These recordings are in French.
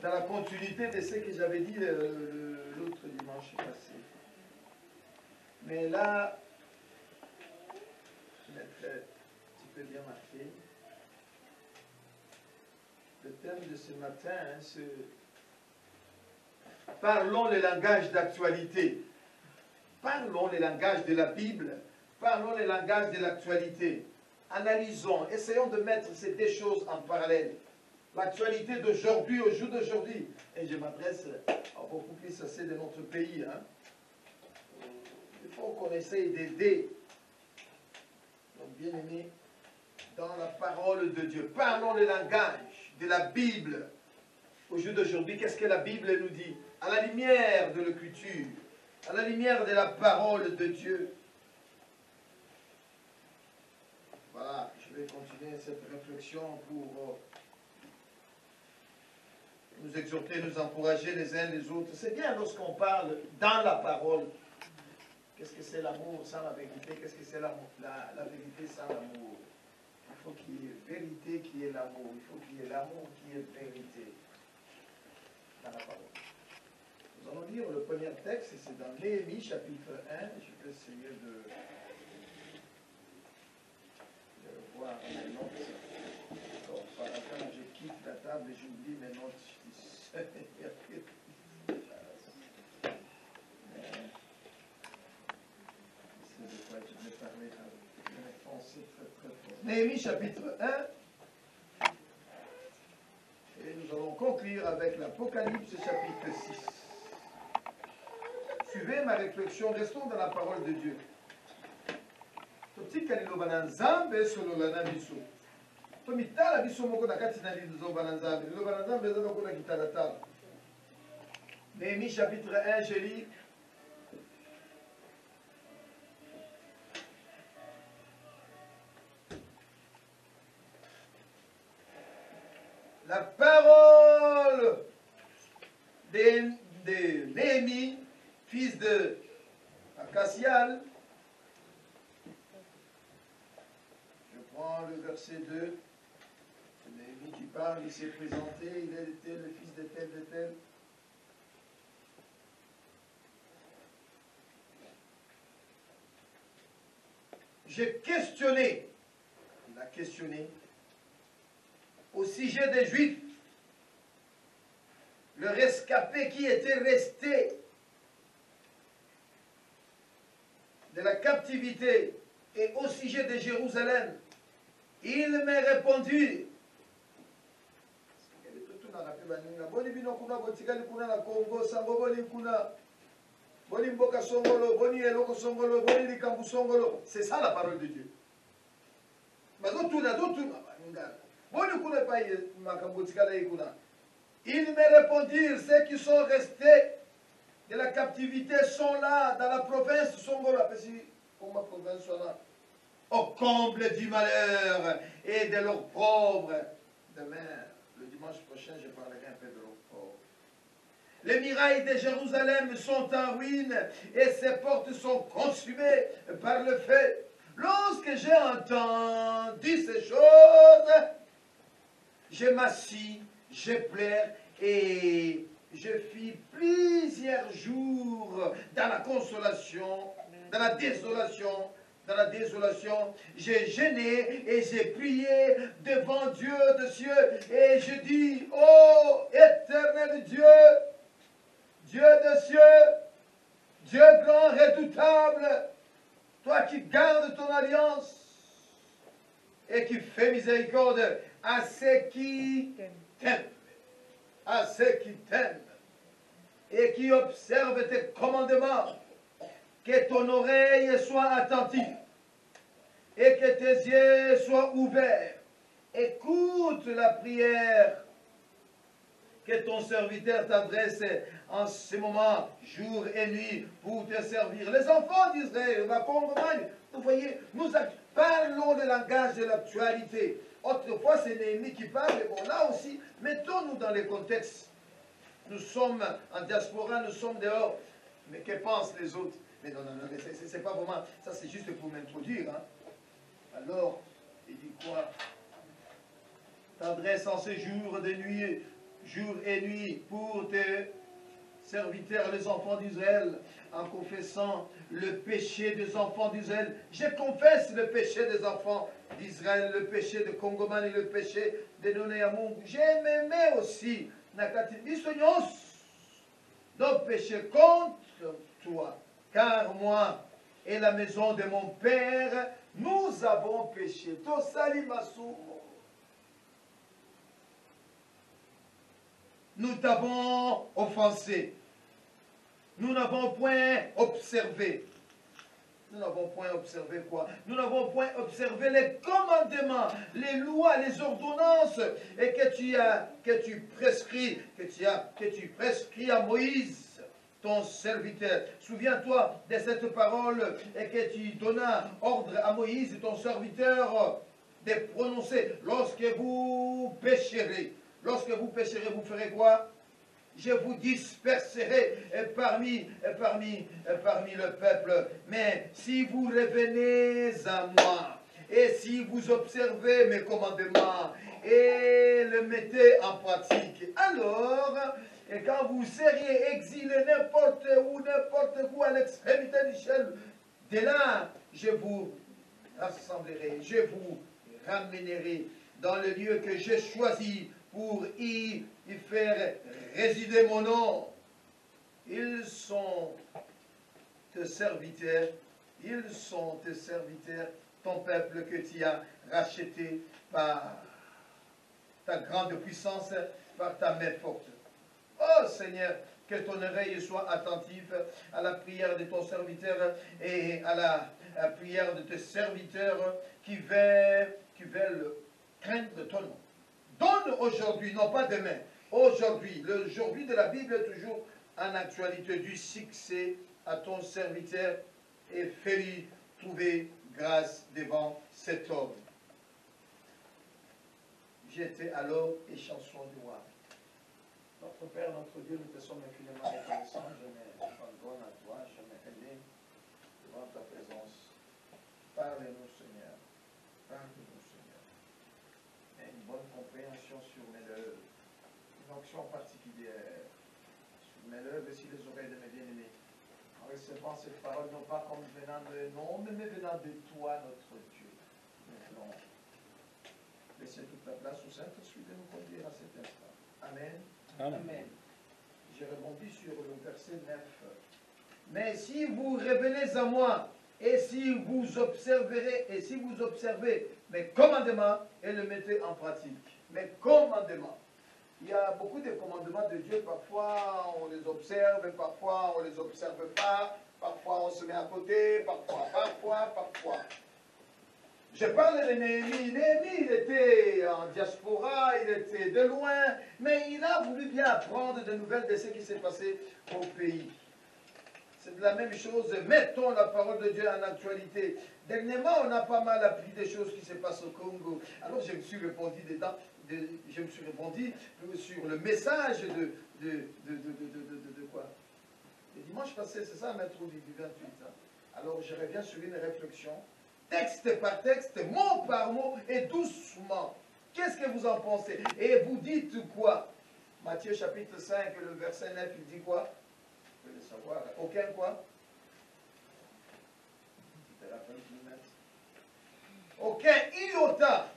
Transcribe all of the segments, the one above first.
dans la continuité de ce que j'avais dit l'autre dimanche passé. Mais là, je mettrai un petit peu bien marqué. Le thème de ce matin, hein, c'est parlons le langage d'actualité. Parlons le langage de la Bible. Parlons le langage de l'actualité. Analysons, essayons de mettre ces deux choses en parallèle. L'actualité d'aujourd'hui, au jour d'aujourd'hui. Et je m'adresse beaucoup plus à ceux de notre pays. Hein. Il faut qu'on essaye d'aider nos bien-aimés dans la parole de Dieu. Parlons le langage de la Bible. Au jour d'aujourd'hui, qu'est-ce que la Bible nous dit? À la lumière de l'écriture, à la lumière de la parole de Dieu. Voilà, je vais continuer cette réflexion pour nous exhorter, nous encourager les uns les autres. C'est bien lorsqu'on parle dans la parole. Qu'est-ce que c'est l'amour sans la vérité? Qu'est-ce que c'est la vérité sans l'amour? Il faut qu'il y ait vérité qui est l'amour. Il faut qu'il y ait l'amour qui est vérité dans la parole. Nous allons lire le premier texte, c'est dans Néhémie chapitre 1. Je vais essayer de voir mes notes. Alors, par exemple, je quitte la table et j'oublie mes notes. Néhémie chapitre 1. Et nous allons conclure avec l'Apocalypse chapitre 6. Suivez ma réflexion, restons dans la parole de Dieu. Totika liloba nzambe solo la biso. Tomitala biso moko na kati na liloba nzambe. Liloba nzambe eza moko na kitalatala. Néhémie chapitre 1, je lis. La parole de Néhémie, fils de Akassial. Je prends le verset 2. Néhémie qui parle, il s'est présenté, il était le fils de tel, de tel. J'ai questionné, il a questionné, au sujet des Juifs, le rescapé qui était resté de la captivité et au sujet de Jérusalem. Il m'a répondu. C'est ça la parole de Dieu. Il me répondit, ceux qui sont restés de la captivité sont là, dans la province Songola, au comble du malheur et de leurs pauvres. Demain, le dimanche prochain, je parlerai un peu de leurs pauvres. Les murailles de Jérusalem sont en ruine et ses portes sont consumées par le feu. Lorsque j'ai entendu ces choses, je m'assis, je pleure et je fis plusieurs jours dans la consolation, dans la désolation. Dans la désolation, j'ai jeûné et j'ai prié devant Dieu de cieux et je dis, ô éternel Dieu, Dieu de cieux, Dieu grand, redoutable, toi qui gardes ton alliance et qui fais miséricorde à ceux qui t'aiment, à ceux qui t'aiment et qui observent tes commandements. Que ton oreille soit attentive et que tes yeux soient ouverts. Écoute la prière que ton serviteur t'adresse en ce moment, jour et nuit, pour te servir. Les enfants d'Israël, vous voyez, nous parlons le langage de l'actualité. Autrefois, c'est Néhémie qui parle, mais bon, là aussi, mettons-nous dans les contextes. Nous sommes en diaspora, nous sommes dehors. Mais que pensent les autres? Mais non, c'est pas vraiment, ça c'est juste pour m'introduire. Hein. Alors, il dit quoi? T'adresse en ces jours de nuit jour et nuit pour tes serviteurs, les enfants d'Israël, en confessant le péché des enfants d'Israël. Je confesse le péché des enfants d'Israël, le péché de Congoman et le péché de Nonéamung. J'ai m'aimé aussi, Nakati Bisonyos, nos péchés contre toi, car moi et la maison de mon père, nous avons péché. Tosali Masou. Nous t'avons offensé. Nous n'avons point observé. Nous n'avons point observé quoi? Nous n'avons point observé les commandements, les lois, les ordonnances et que tu prescris à Moïse, ton serviteur. Souviens-toi de cette parole et que tu donnas ordre à Moïse, ton serviteur, de prononcer. Lorsque vous pécherez, vous ferez quoi? Je vous disperserai parmi le peuple. Mais si vous revenez à moi, et si vous observez mes commandements, et le mettez en pratique, alors, et quand vous seriez exilé n'importe où à l'extrémité du ciel, de là, je vous rassemblerai, je vous ramènerai dans le lieu que j'ai choisi pour y faire résider mon nom. Ils sont tes serviteurs, ton peuple que tu as racheté par ta grande puissance, par ta main forte. Oh Seigneur, que ton oreille soit attentive à la prière de ton serviteur et à la prière de tes serviteurs qui veulent craindre ton nom. Donne aujourd'hui, non pas demain, aujourd'hui, l'aujourd'hui de la Bible est toujours en actualité, du succès à ton serviteur et fais-lui trouver grâce devant cet homme. J'étais alors et chanson du roi. Notre Père, notre Dieu, nous te sommes infiniment reconnaissants. Je m'abandonne à toi, je m'aime devant ta présence. Parle-nous, Seigneur. Parle-nous, Seigneur. Et une bonne compréhension sur mes œuvres. Une onction particulière sur mes œuvres et sur les oreilles de mes bien-aimés. En recevant cette parole, non pas comme venant de nous, mais venant de toi, notre Dieu. Maintenant, laissez toute la place au Saint-Esprit de nous conduire à cet instant. Amen. Amen. Je rebondis sur le verset 9. Mais si vous revenez à moi, et si vous observez mes commandements et le mettez en pratique. Mes commandements. Il y a beaucoup de commandements de Dieu, parfois on les observe, parfois on ne les observe pas, parfois on se met à côté, parfois. Je parle de Néhémie. Néhémie, il était en diaspora, il était de loin, mais il a voulu bien apprendre des nouvelles de ce qui s'est passé au pays. C'est de la même chose, mettons la parole de Dieu en actualité. Dernièrement, on a pas mal appris des choses qui se passent au Congo. Alors je me suis répondu sur le message de quoi? Le dimanche passé, c'est ça, mercredi du 28. Alors je reviens sur une réflexion. Texte par texte, mot par mot et doucement. Qu'est-ce que vous en pensez? Et vous dites quoi? Matthieu chapitre 5, le verset 9, il dit quoi? Vous pouvez le savoir. Aucun quoi? Aucun iota.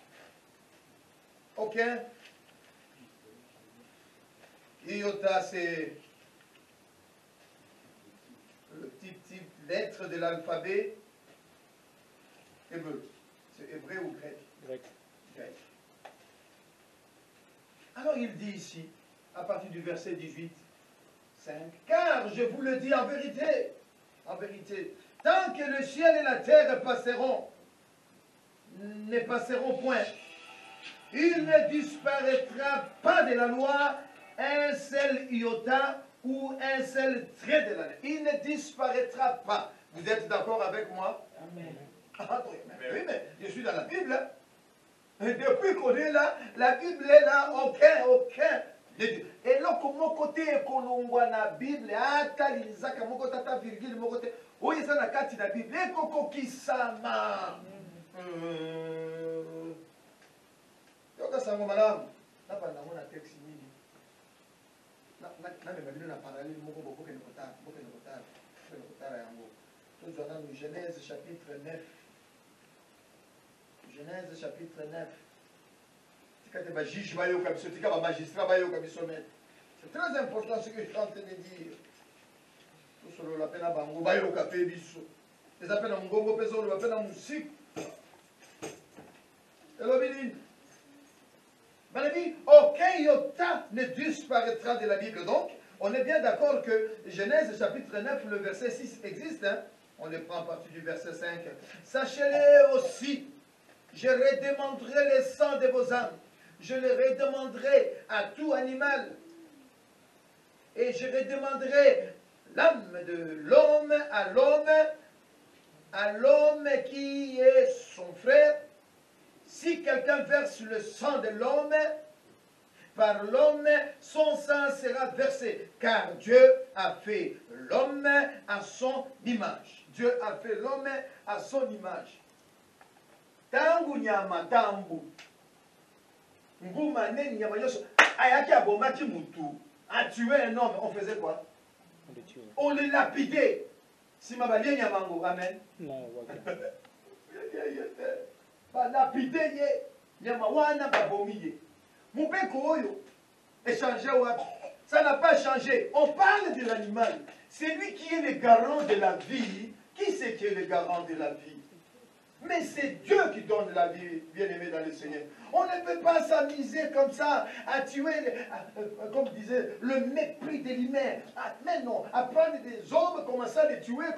Aucun iota, c'est le petit lettre de l'alphabet hébreu. C'est hébreu ou grec? Grec. Alors il dit ici, à partir du verset 18, 5, car je vous le dis en vérité, tant que le ciel et la terre ne passeront point, il ne disparaîtra pas de la loi un seul iota ou un seul trait de la loi. Il ne disparaîtra pas. Vous êtes d'accord avec moi? Amen. Ah, mais oui, mais je suis dans la Bible. Hein. Et depuis qu'on est là, la Bible est là, aucun. Et là, comme mon côté, qu'on voit la Bible, atalisaka, mon côté, ta virgule, mon côté, oui, ça n'a qu'à dire la Bible, et coco qui s'ama. Yoka sango madame, n'a pas d'amour à texte. parallèle, Genèse chapitre 9. Genèse chapitre 9. C'est très important ce que je suis en train de dire. Tout ce la peine à Bango, Bayo Café Bisso. Les appels à Mungongo Peso, le appel à musique. Et l'obéline. Aucun iota ne disparaîtra de la Bible. Donc, on est bien d'accord que Genèse chapitre 9, le verset 6 existe. Hein? On le prend à partir du verset 5. Sachez-le aussi, je redemanderai le sang de vos âmes. Je le redemanderai à tout animal. Et je redemanderai l'âme de l'homme à l'homme qui est son frère. Si quelqu'un verse le sang de l'homme, par l'homme, son sang sera versé. Car Dieu a fait l'homme à son image. Dieu a fait l'homme à son image. Tangu nyama tambu. Nguma neni nyama yoso. Ayaki abomaki mutu. A tué un homme. On faisait quoi? On le lapidait. Si ma balie nyamango. Amen. Non, ba lapidé ye. Nyama wana babomiye. Moupeko oyo. Échanger wapi. Ça n'a pas changé. On parle de l'animal. C'est lui qui est le garant de la vie. Qui c'est qui est le garant de la vie? Mais c'est Dieu qui donne la vie, bien-aimé dans le Seigneur. On ne peut pas s'amuser comme ça, à tuer, comme disait, le mépris de l'humain. Mais non, à prendre des hommes, commencer à les tuer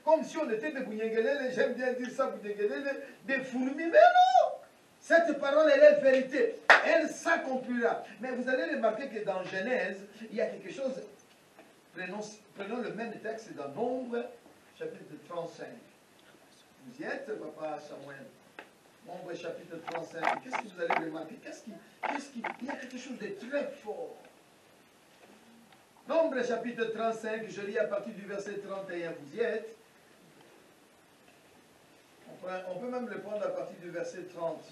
comme si on était des bougnéguélés, j'aime bien dire ça, bougnéguélés, des fourmis. Mais non! Cette parole, elle est vérité. Elle s'accomplira. Mais vous allez remarquer que dans Genèse, il y a quelque chose. Prenons le même texte dans Nombre, chapitre 35. Vous y êtes, papa Samuel? Nombre chapitre 35. Qu'est-ce que vous allez remarquer? Il y a quelque chose de très fort. Nombre chapitre 35, je lis à partir du verset 31. Vous y êtes? On peut même le prendre à partir du verset 30.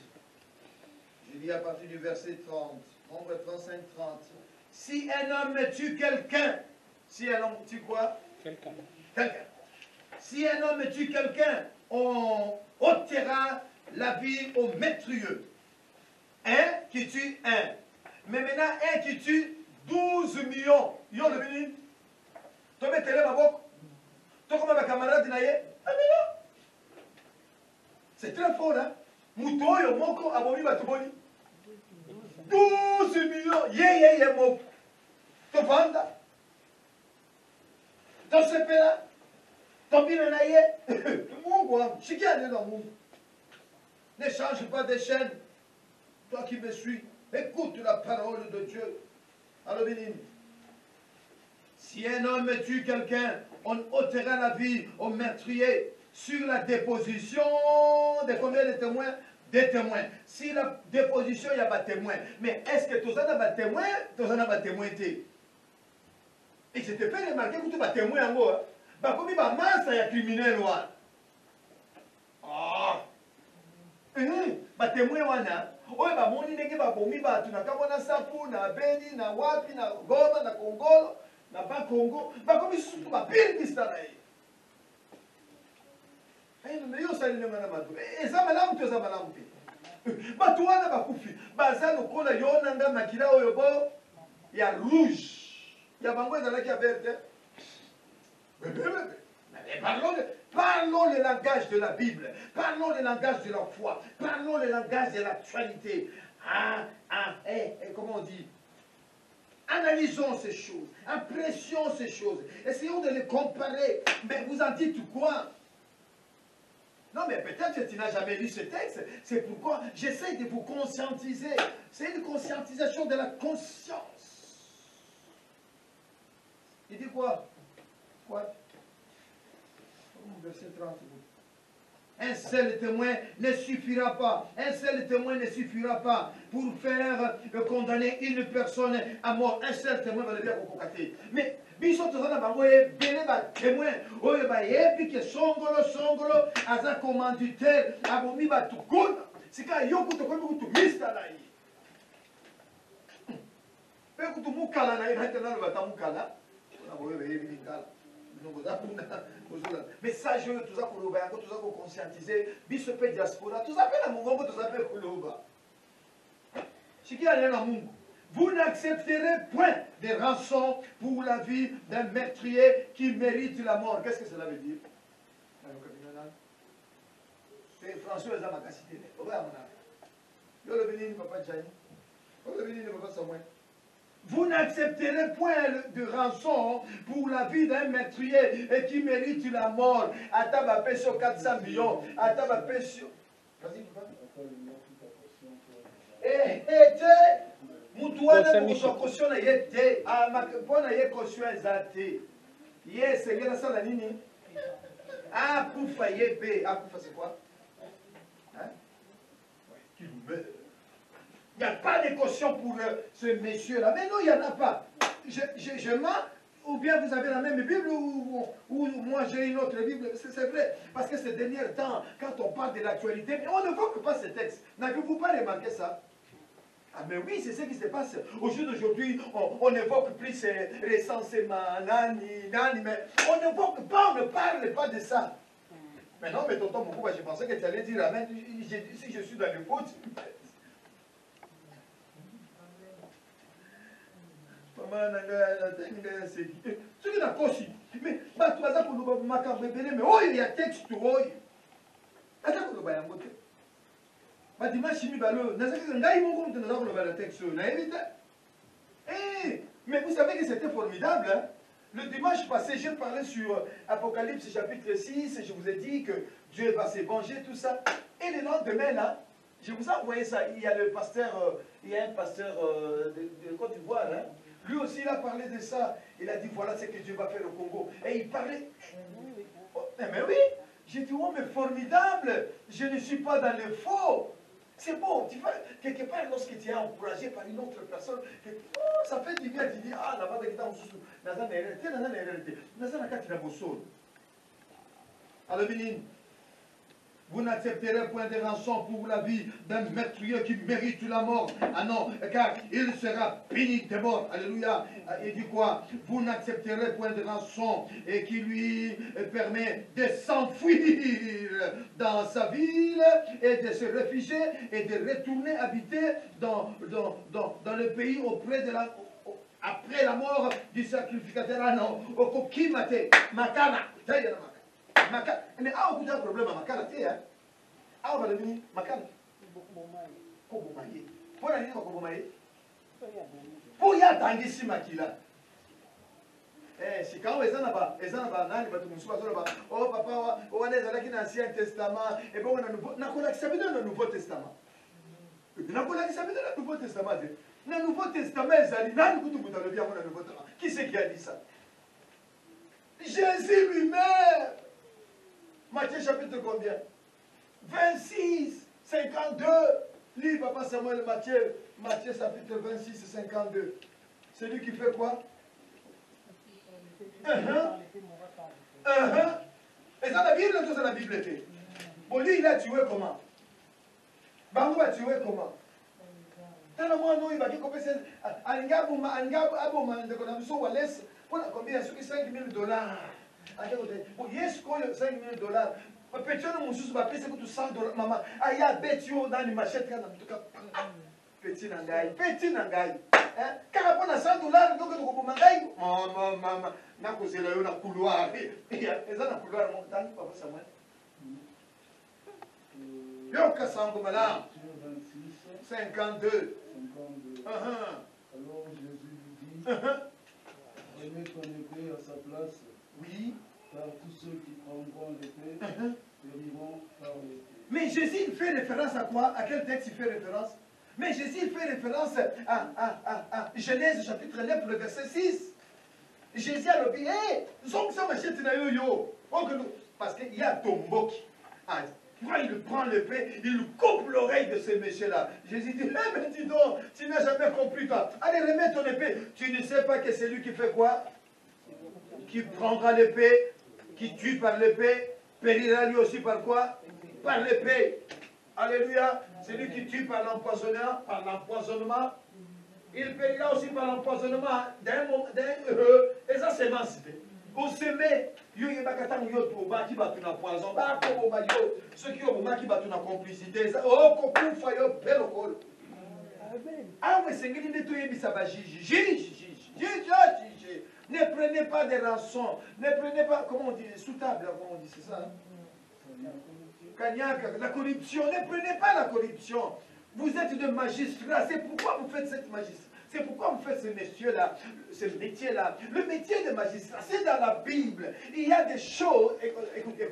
Je lis à partir du verset 30. Nombre 35, 30. Si un homme tue quelqu'un, si un homme tue quoi? Quelqu'un. Si un homme tue quelqu'un, on ôtera la vie au métrieux. Un qui tue un. Mais maintenant, un qui tue 12 millions. Yo le béni. Tu mets tes lèvres à bok. Tu comme ma camarade naye. Ah mais non. C'est très fort, hein. Mouto yo moko abomi batuboni. 12 millions. Ye moko. Tu vanda. Tu sepera. Ne change pas de chaîne. Toi qui me suis, écoute la parole de Dieu. Alors, béni. Si un homme tue quelqu'un, on ôtera la vie au meurtrier sur la déposition de combien de témoins? Des témoins. Si la déposition, il y a pas de témoins. Mais est-ce que tous en a pas de témoins? Tous en a pas de témoins. Et je te fais remarquer que tu vas témoin en haut. Bah, comme il va masse, il y a criminel. Ah! Bah, témoin, wana. Oye, bah, mon idée, bah, pour moi, bah, tu n'as qu'à voir Sapu, na Beni, na Wapi, na Goma, na Congo, na pas Congo. Bah, comme il se trouve, bah, pire que ça, là. Mais yo, ça, il y a un amadou. Et ça, madame, tu as madame. Bah, tu as un koufi. Bah, ça, le cola, yo, nanga, makila, oyobo, il y a rouge. Il y a bango, il y a qui a vert. Mais parlons le langage de la Bible, parlons le langage de la foi, parlons le langage de l'actualité. Comment on dit? Analysons ces choses, apprécions ces choses, essayons de les comparer. Mais vous en dites quoi? Non, mais peut-être que tu n'as jamais lu ce texte, c'est pourquoi j'essaie de vous conscientiser. C'est une conscientisation de la conscience. Il dit quoi? Quoi? Verset 30. Un seul témoin ne suffira pas. Un seul témoin ne suffira pas pour faire condamner une personne à mort. Un seul témoin va le bien convoquer. Mais biso tozana bango ebele ba témoin oyo ba yebi ke songolo aza commanditaire abomi ba tukuna sika yoku to komi kutu mista na yi. Message, tout ça pour le bain, tout ça pour conscientiser, bispe diaspora, tout ça fait la mongo, tout ça fait pour le bas. Vous n'accepterez point de rançon pour la vie d'un meurtrier qui mérite la mort. Qu'est-ce que cela veut dire? C'est François Zamakasité. Vous n'accepterez point de rançon pour la vie d'un meurtrier et qui mérite la mort. Ataba Pesio 400 millions. Ataba Pesio. Vas-y, tu vas. Mutuana kusokosho na yete. Pona ye kosho ezate. Yes, il y a ça la nini. Ah, kufa yebe. Ah, kufa c'est quoi? Hein? Qui vous met. Il n'y a pas de caution pour ce monsieur-là. Mais non, il n'y en a pas. Je mens, ou bien vous avez la même Bible, ou moi j'ai une autre Bible. C'est vrai. Parce que ces derniers temps, quand on parle de l'actualité, on ne voit pas ces textes. N'avez-vous pas remarqué ça? Ah mais oui, c'est ce qui se passe. Au jour d'aujourd'hui, on n'évoque plus ces recensements, nani, mais on n'évoque pas, on ne parle pas de ça. Mais non, mais tonton Moukouba, je pensais que tu allais dire amen. Si je suis dans le foot. Ce qui n'a pas aussi. Mais tu vas pour mais oh, il y a texte, oh. Mais vous savez que c'était formidable. Hein? Le dimanche passé, j'ai parlé sur Apocalypse chapitre 6, et je vous ai dit que Dieu va se venger, tout ça. Et le lendemain, là, je vous ai envoyé ça. Il y a le pasteur, il y a un pasteur de Côte d'Ivoire, hein? Lui aussi, il a parlé de ça. Il a dit, voilà ce que Dieu va faire au Congo. Et il parlait. Mais oui, j'ai dit, oh, mais formidable. Je ne suis pas dans le faux. C'est bon, tu vois, quelque part, lorsque tu es encouragé par une autre personne, ça fait du bien, tu dis, ah, là-bas, vous n'accepterez point de rançon pour la vie d'un meurtrier qui mérite la mort. Ah non, car il sera puni de mort. Alléluia. Il dit quoi? Vous n'accepterez point de rançon et qui lui permet de s'enfuir dans sa ville et de se réfugier et de retourner habiter dans le pays auprès de la... après la mort du sacrificateur. Ah non, au qui mate, makana. Makana. Mais ah, vous avez un problème à makana, tu sais, hein? Ah, on va devenir makana. Kobomaye. Pour la ligne, kobomaye. Pour y attendre ici, makila. Eh, si quand ils en ont pas, nani batu musuba zola ba. Oh papa, on est dans l'Ancien Testament. Et bon, on a nouveau, n'a qu'on accepté dans le Nouveau Testament. N'a qu'on accepté dans le Nouveau Testament. Le Nouveau Testament, ils nani kutu kuta le bien dans le Nouveau Testament. Qui c'est qui a dit ça? Jésus lui-même. Matthieu chapitre combien? 26, 52. Lis papa Samuel Matthieu chapitre 26, 52. C'est lui qui fait quoi? Et ça la Bible, tout ça la Bible était. Bon, lui il a tué comment? Bango a tué comment? Tant moi non, il va dire combien c'est. Aboma, combien? 5 000 $. Bon, yes, quoi, 5 000 $. Petit homme, monsieur, va payer 100 $. Maman, aïe, bête, yo, dans les machettes, en tout cas. Petit nangai. Car on a 100 $, donc on peut mangaï. Maman, n'a causé là, on a couloir. Et ça, on a couloir, mon temps, pas ça, moi. Yo, Kassango, madame. 52. Alors Jésus lui dit, remets ton épée à sa place. Oui. Car tous ceux qui prendront l'épée périront par l'épée. Mais Jésus il fait référence à quoi? À quel texte il fait référence? Mais Jésus il fait référence à Genèse chapitre 9, le verset 6. Jésus a dit, hé, parce qu'il y a Tomboki. Quand il prend l'épée, il coupe l'oreille de ce monsieur-là. Jésus dit, mais dis donc, tu n'as jamais compris toi. Allez, remets ton épée. Tu ne sais pas que c'est lui qui fait quoi? Qui prendra l'épée, qui tue par l'épée, périra lui aussi par quoi? Par l'épée. Alléluia. C'est lui qui tue par l'empoisonnement. Il périra aussi par l'empoisonnement d'un et ça c'est mancité. Vous semez, yo yebakata yo to ba ki batu na poison, ba ko ba yo, ceux qui ont qui batu na complicité, ça oh ko kufa yo pelokol. Amen. Ah mais c'est ngini to yebisa ba jiji. Ne prenez pas des rançons, ne prenez pas, comment on dit, sous table, comment on dit, c'est ça? Cagnac, la corruption, ne prenez pas la corruption. Vous êtes des magistrats, c'est pourquoi vous faites cette magistrat. C'est pourquoi vous faites ce métier-là, ce métier-là. Le métier de magistrat, c'est dans la Bible. Il y a des choses, écoutez.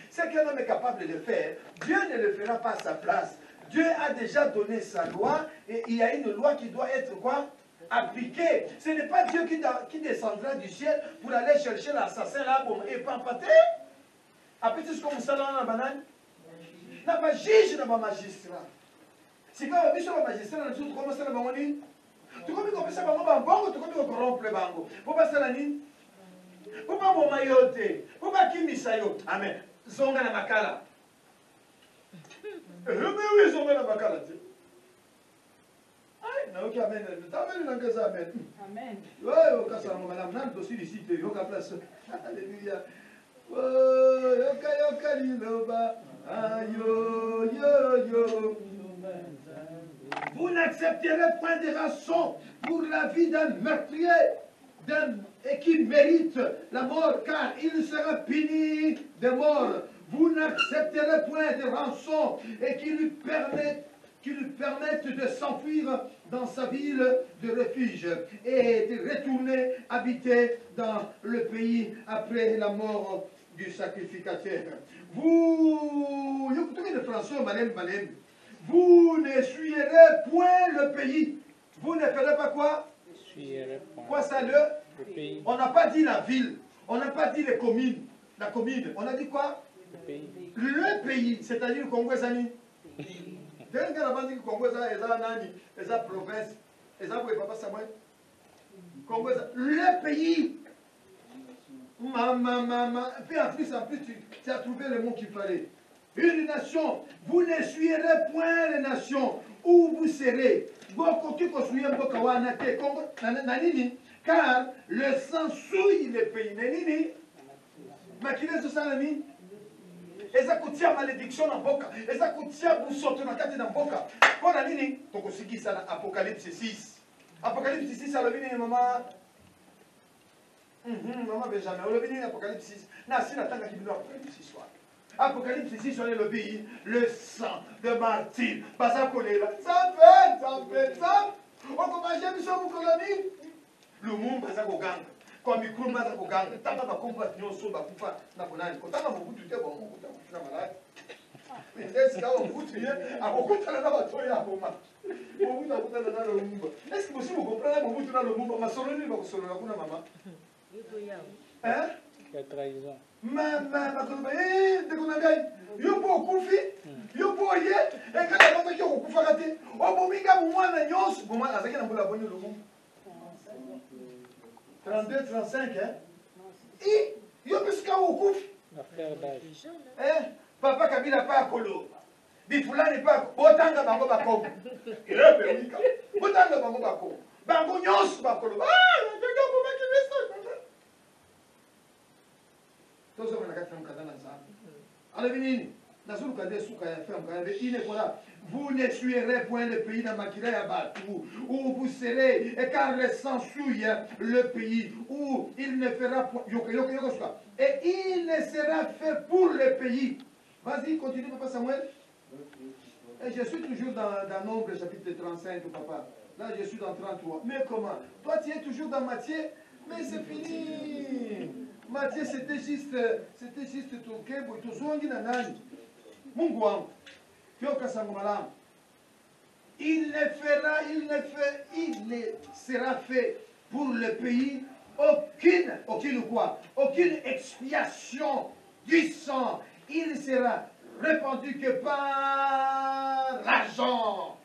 Ce qu'un homme est capable de faire, Dieu ne le fera pas à sa place. Dieu a déjà donné sa loi et il y a une loi qui doit être quoi? Appliquée. Ce n'est pas Dieu qui descendra du ciel pour aller chercher l'assassin là pour épampater. Après tout ce qu'on ça dans la banane, n'a pas juge, n'a pas magistrat. Si quand on dit sur le magistrat, on dit comment ça la banane? Tu comprends comment ça va bango, tu comprends comment corrompre le bango. Pour pas ça la nini? Pour pas mon mayote, pour pas qui misayo. Amen. Zonga na makala. Mais oui, zonga na makala. Aïe, na ok amen. T'amènes dans que ça amen. Amen. Ouais, au cas ça madame nan dossier ici, tu yoka place. Alléluia. Oh, yoka liloba. Ayo yo. Vous n'accepterez point de rançon pour la vie d'un meurtrier et qui mérite la mort, car il sera puni de mort. Vous n'accepterez point de rançon et qui lui permettent de s'enfuir dans sa ville de refuge et de retourner habiter dans le pays après la mort du sacrificateur. Vous n'essuierez point le pays. Vous ne ferez pas quoi? Quoi ça le pays. On n'a pas dit la ville. On n'a pas dit les communes. La commune. On a dit quoi? Le pays. C'est-à-dire le Congo Zani. Dès que la bande dit Congo Zani, les provinces, les papa Samuel. Congo Zani. Le pays. Puis en plus, tu as trouvé le mot qu'il fallait. Une nation, vous n'essuierez point les nations où vous serez. Car le sang souille le pays. Et ça coûte malédiction dans boka. Et ça coûte boussote dans kati dans boka. Pour la nini, tokosiki ça dans Apocalypse 6. Apocalypse 6, ça le vini maman. Maman Benjamin, on le vini Apocalypse 6. Na si la tanga qui veut Apocalypse 6 soir. Apocalypse 6, on est le pays, le sang de Martyr. Ça fait. On commence à bien vous colonie. Le monde va au gang. Comme il coule au gang. Tant que ma compagnon soit bakufa na bonani. Quand on a beaucoup de temps, on a malade. Mais est-ce qu'on vous tue à beaucoup de temps dans la toile à Boma? Est-ce que vous comprenez beaucoup dans le monde? Ma soloni va se le maman. Hein? La trahison. Yo po kufi, yo po ye, et quand la bande qui au kufa raté, o bominga mwa na nyos, boma azaki na mbula boni lumu. 32 35 hein. Et yo piska au kufi. Affaire d'âge. Papa Kabila pas kolo. Bifula n'est pas botanga bango bako. Botanga bango bako. Bango nyos bakolo. Ah, je dois vous mettre le message. Vous n'essuierez point le pays dans où vous serez, et car le sang souille le pays, où il ne fera point, et il ne sera fait pour le pays. Vas-y, continue, papa Samuel. Et je suis toujours dans Nombre, chapitre 35, papa. Là, je suis dans 33. Mais comment? Toi, tu es toujours dans Matthieu, mais c'est fini. Matthieu, c'était juste Toké, Boitozongi Nanani. Mungu wangu. Fioka Sangomalam. Il ne sera fait pour le pays aucune expiation du sang. Il sera répandu que par l'argent,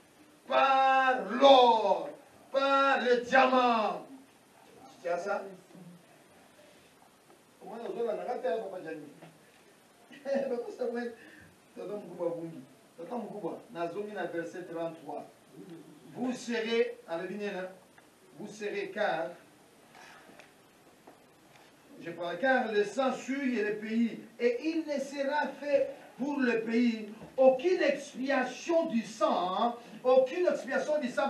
par l'or, par le diamant. Tu as ça? Verset 33. vous serez, vous serez car le sang souille le pays, et il ne sera fait pour le pays aucune expiation du sang, expiation du sang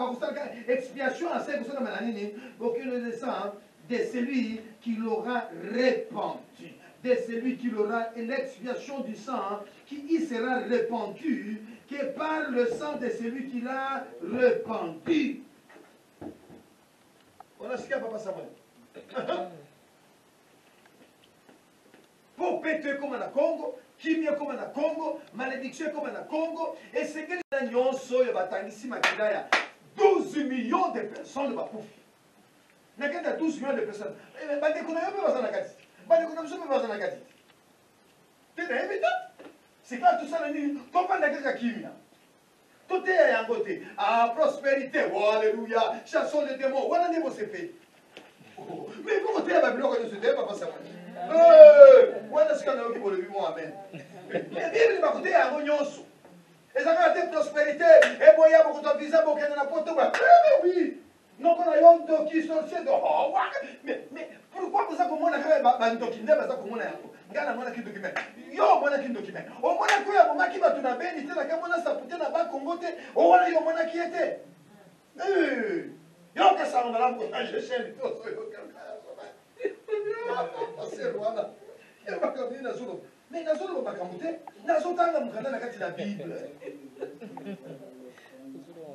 de celui qui l'aura répandu, de celui qui l'aura, l'expiation du sang qui y sera répandu, que par le sang de celui qui l'a répandu. On a ce qu'il y a, Papa Samuel. Pour péter comme na Congo, kimia comme na Congo, malédiction comme na Congo, et c'est que les nyonso ya batangisi makila ya 12 millions de personnes ba poufi. Na kenda 12 millions de personnes. Bande kuna yobe bazana kati. Bande kuna msobe bazana kati. Tena ebita. C'est quand tout ça la nuit, to panda kaka kimia. Tout est à côté. Ah, prospérité, oh, alléluia. Chassons les démons. Voilà les mots c'est fait. Mais pourquoi tu es à Babylone de ce débat, Papa Samuel? Voilà ce qu'on a eu pour le vivant, amen. Mais Bible m'a coûté à Rognonso. Et ça a été prospérité. Et moi, il y a beaucoup de visa, beaucoup de n'importe quoi. Mais oui. Non, on a eu un doki sorcier de. Oh, mais pourquoi vous avez pour moi un document? Parce que moi, regarde, moi, qui document. Yo, moi, qui document. Au moins, il y a un qui va tout la béni. Il y a un ça peut être un Congo. Au moins, il y a un qui était. Yo, que ça, on a là, je cherche tout. C'est Rwanda. Mais Nazolo va pas Nazotanga mukanda na kati la Bible.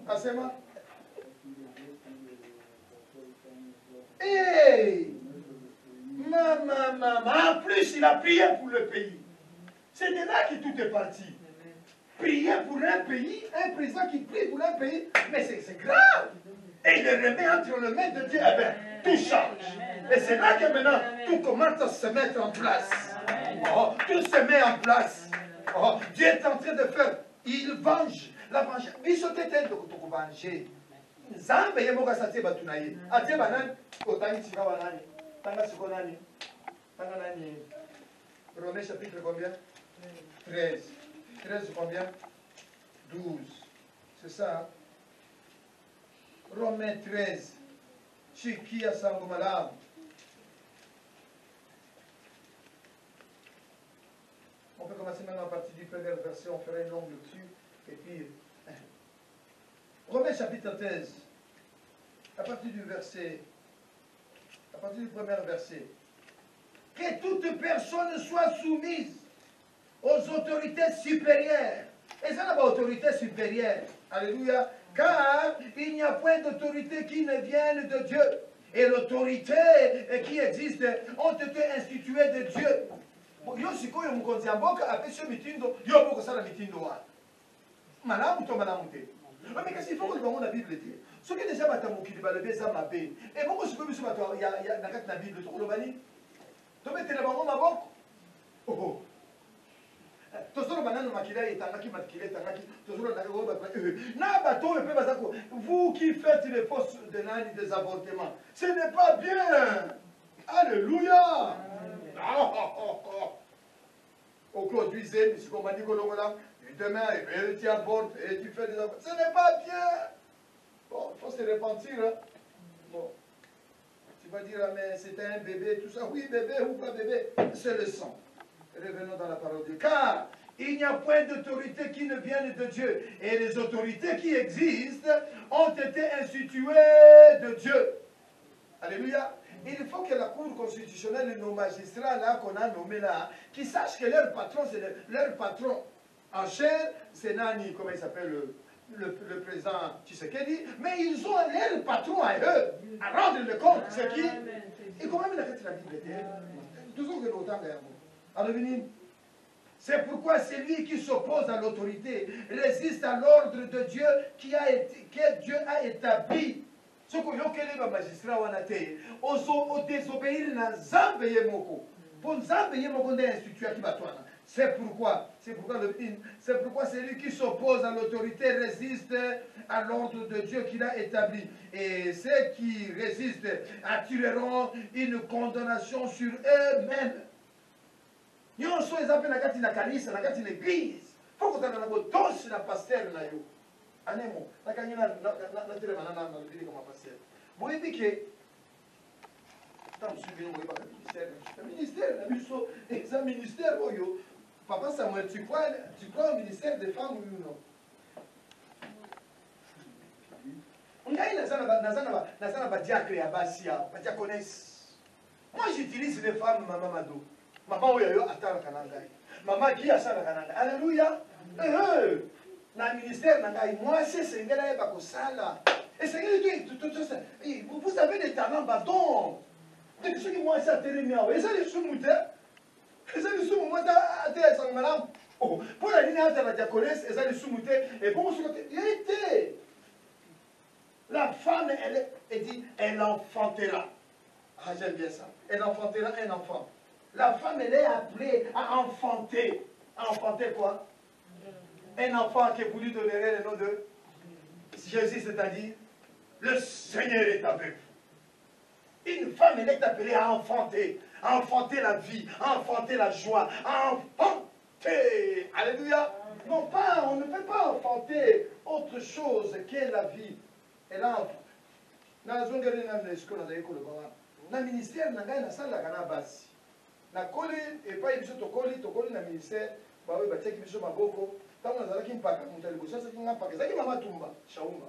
Asema. Hey! Maman. En plus, il a prié pour le pays. C'est de là que tout est parti. Prier pour un pays, un président qui prie pour un pays, mais c'est grave. Et il le remet entre les mains de Dieu. Eh bien, tout change. Et c'est là que maintenant, tout commence à se mettre en place. Oh, tout se met en place. Oh, Dieu est en train de faire. Il venge. La vengeance. Bisotete de venger. Zambe yemoka satie batunaye. Atie banani. Otani tika banani. Tanga siko nani. Tanga nani. Romains chapitre combien? 13. 13 combien? 12. C'est ça. Hein? Romains 13. Chikia Sangomalam. On peut commencer maintenant à partir du premier verset, on fera une longue lecture. Et puis, Romains chapitre 13, à partir du premier verset. Que toute personne soit soumise aux autorités supérieures. Et ça n'a pas autorité supérieure. Alléluia. Car il n'y a point d'autorité qui ne vienne de Dieu. Et l'autorité qui existe ont été instituées de Dieu. Yo sikoyo mukonzi amboka apesho mitindo yo boko sala mitindo wa. Malamu to malamu te. Mais qu'est-ce qu'il faut que nous la Bible dit? Ce qui est déjà batamuki de balebe za mabe. Et boko sikoyo biso bato ya nakati na Bible to kolobani. To metela bango maboko. Oh. Tozolo banano makila etangaki makila etangaki tozolo ndako ba na bato pe bazako vous qui faites les fausses des avortements ce n'est pas bien. Alléluia. Au conduisez si on m'a dit demain et tu avortes et tu fais des avortements ce n'est pas bien. Bon, il faut se repentir hein? Bon, tu vas dire mais c'était un bébé tout ça, oui bébé ou pas bébé, c'est le sang. Revenons dans la parole de Dieu. Car il n'y a point d'autorité qui ne vienne de Dieu. Et les autorités qui existent ont été instituées de Dieu. Alléluia. Il faut que la Cour constitutionnelle et nos magistrats là qu'on a nommés là, qui sachent que leur patron, c'est leur patron en chair, c'est Nani, comment il s'appelle le président Tshisekedi, mais ils ont leur patron à eux, à rendre le compte. C'est qui? Et comment il a fait la Bible? Toujours que l'OTAN est. C'est pourquoi celui qui s'oppose à l'autorité résiste à l'ordre de Dieu que Dieu a établi. Ce que les magistrats ont désobéir à Nzambe Yemoko. Pour Nzambe Yemoko institué qui va toi. C'est pourquoi celui qui s'oppose à l'autorité résiste à l'ordre de Dieu qu'il a établi. Et ceux qui résistent attireront une condamnation sur eux-mêmes. Nyonso ezapé na kati na kanisa na kati na église faut que tu na botosi na pasteur na yo Anemo, na kanyina na tele manana na dire comme passer. Vous voyez que tant suivi vous pas le ministère, la biso, un ministère oyo. Papa Samuel, tu crois au ministère des femmes ou non? Moi j'utilise les femmes, maman Mado. Maman Oyo, attends le Kanangai. Maman qui a ça le Kanangai. Alléluia. Dans le ministère, moi c'est Sengela et Bakosala. Et c'est vous avez des talents, pardon. Dès que ceux qui moi c'est à Télémia, et ça les sous-mouteurs. Et ça les sous-mouteurs à Télémia. Pour la ligne de la diaconesse, et ça les sous-mouteurs. Et pour ce côté, il était. La femme, elle dit, elle enfantera. Ah, j'aime bien ça. Elle enfantera un enfant. La femme, elle est appelée à enfanter. À enfanter quoi? Un enfant qui vous lui donnerait le nom de Jésus, c'est-à-dire, le Seigneur est avec vous. Une femme, elle est appelée à enfanter la vie, à enfanter la joie, à enfanter. Alléluia. Non pas, on ne peut pas enfanter autre chose que la vie. Et là, dans le ministère, na salle la base. Na koli et pas ibiso tokoli na ministère, ba we ba teki biso maboko, tango na zalaki mpaka mutali bosa sa kinga mpaka. Zaki mama tumba, shaumba.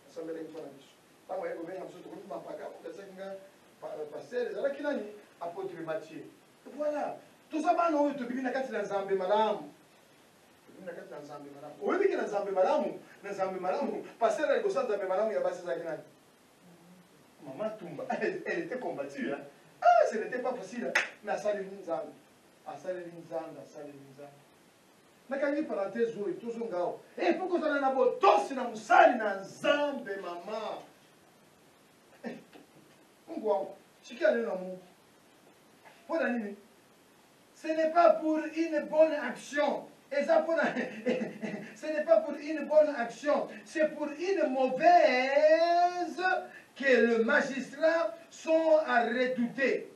Asambele mpana biso. Tango yeko benga biso tokoli mpaka, mutali sa kinga passer, zalaki nani apôtre Mathieu. Voilà. Tout ça ba no to bibina kati na Nzambe malamu. Bibina kati na Nzambe malamu. Oyebi ke na Nzambe malamu, passer na libosa Nzambe malamu ya basi zaki nani. Maman Tumba, elle était combattue. Hein? Ah, ce n'était pas facile. Mais à Salinzan, Mais quand il parenthèse, il tout son gars. Et pourquoi ça n'a pas tous dans Moussali, dans Zambe, maman? On voit, c'est qui a le nom? Pour la nuit. Ce n'est pas pour une bonne action. Et ça pour ce n'est pas pour une bonne action. C'est pour une mauvaise que le magistrat sont à redouter.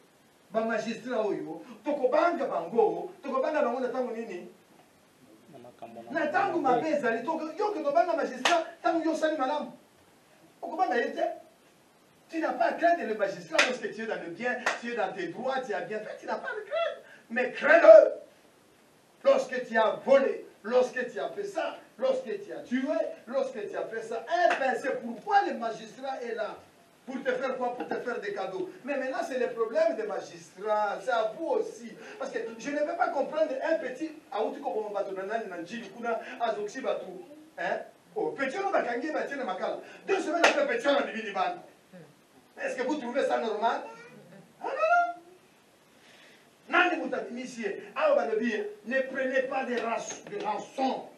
Ba magistrat oyo, tokobanga bango na tango nini? Na tango mabeza li yo que tobanga magistrat tango yo sali malamu. Okobanga yete. Tu n'as pas à craindre le magistrat lorsque tu es dans le bien, tu es dans tes droits, tu as bien fait, tu n'as pas à craindre. Mais crains-le. Lorsque tu as volé, lorsque tu as fait ça, lorsque tu as tué, lorsque tu as fait ça, eh bien c'est pourquoi le magistrat est là. Pour te faire quoi? Pour te faire des cadeaux. Mais maintenant, c'est le problème des magistrats. C'est à vous aussi. Parce que je ne peux pas comprendre un petit... Hein? Oh, petit, on va gagner, 2 semaines après, petit, on a divisé. Est-ce que vous trouvez ça normal? Non, non, non. Ne prenez pas de rançon.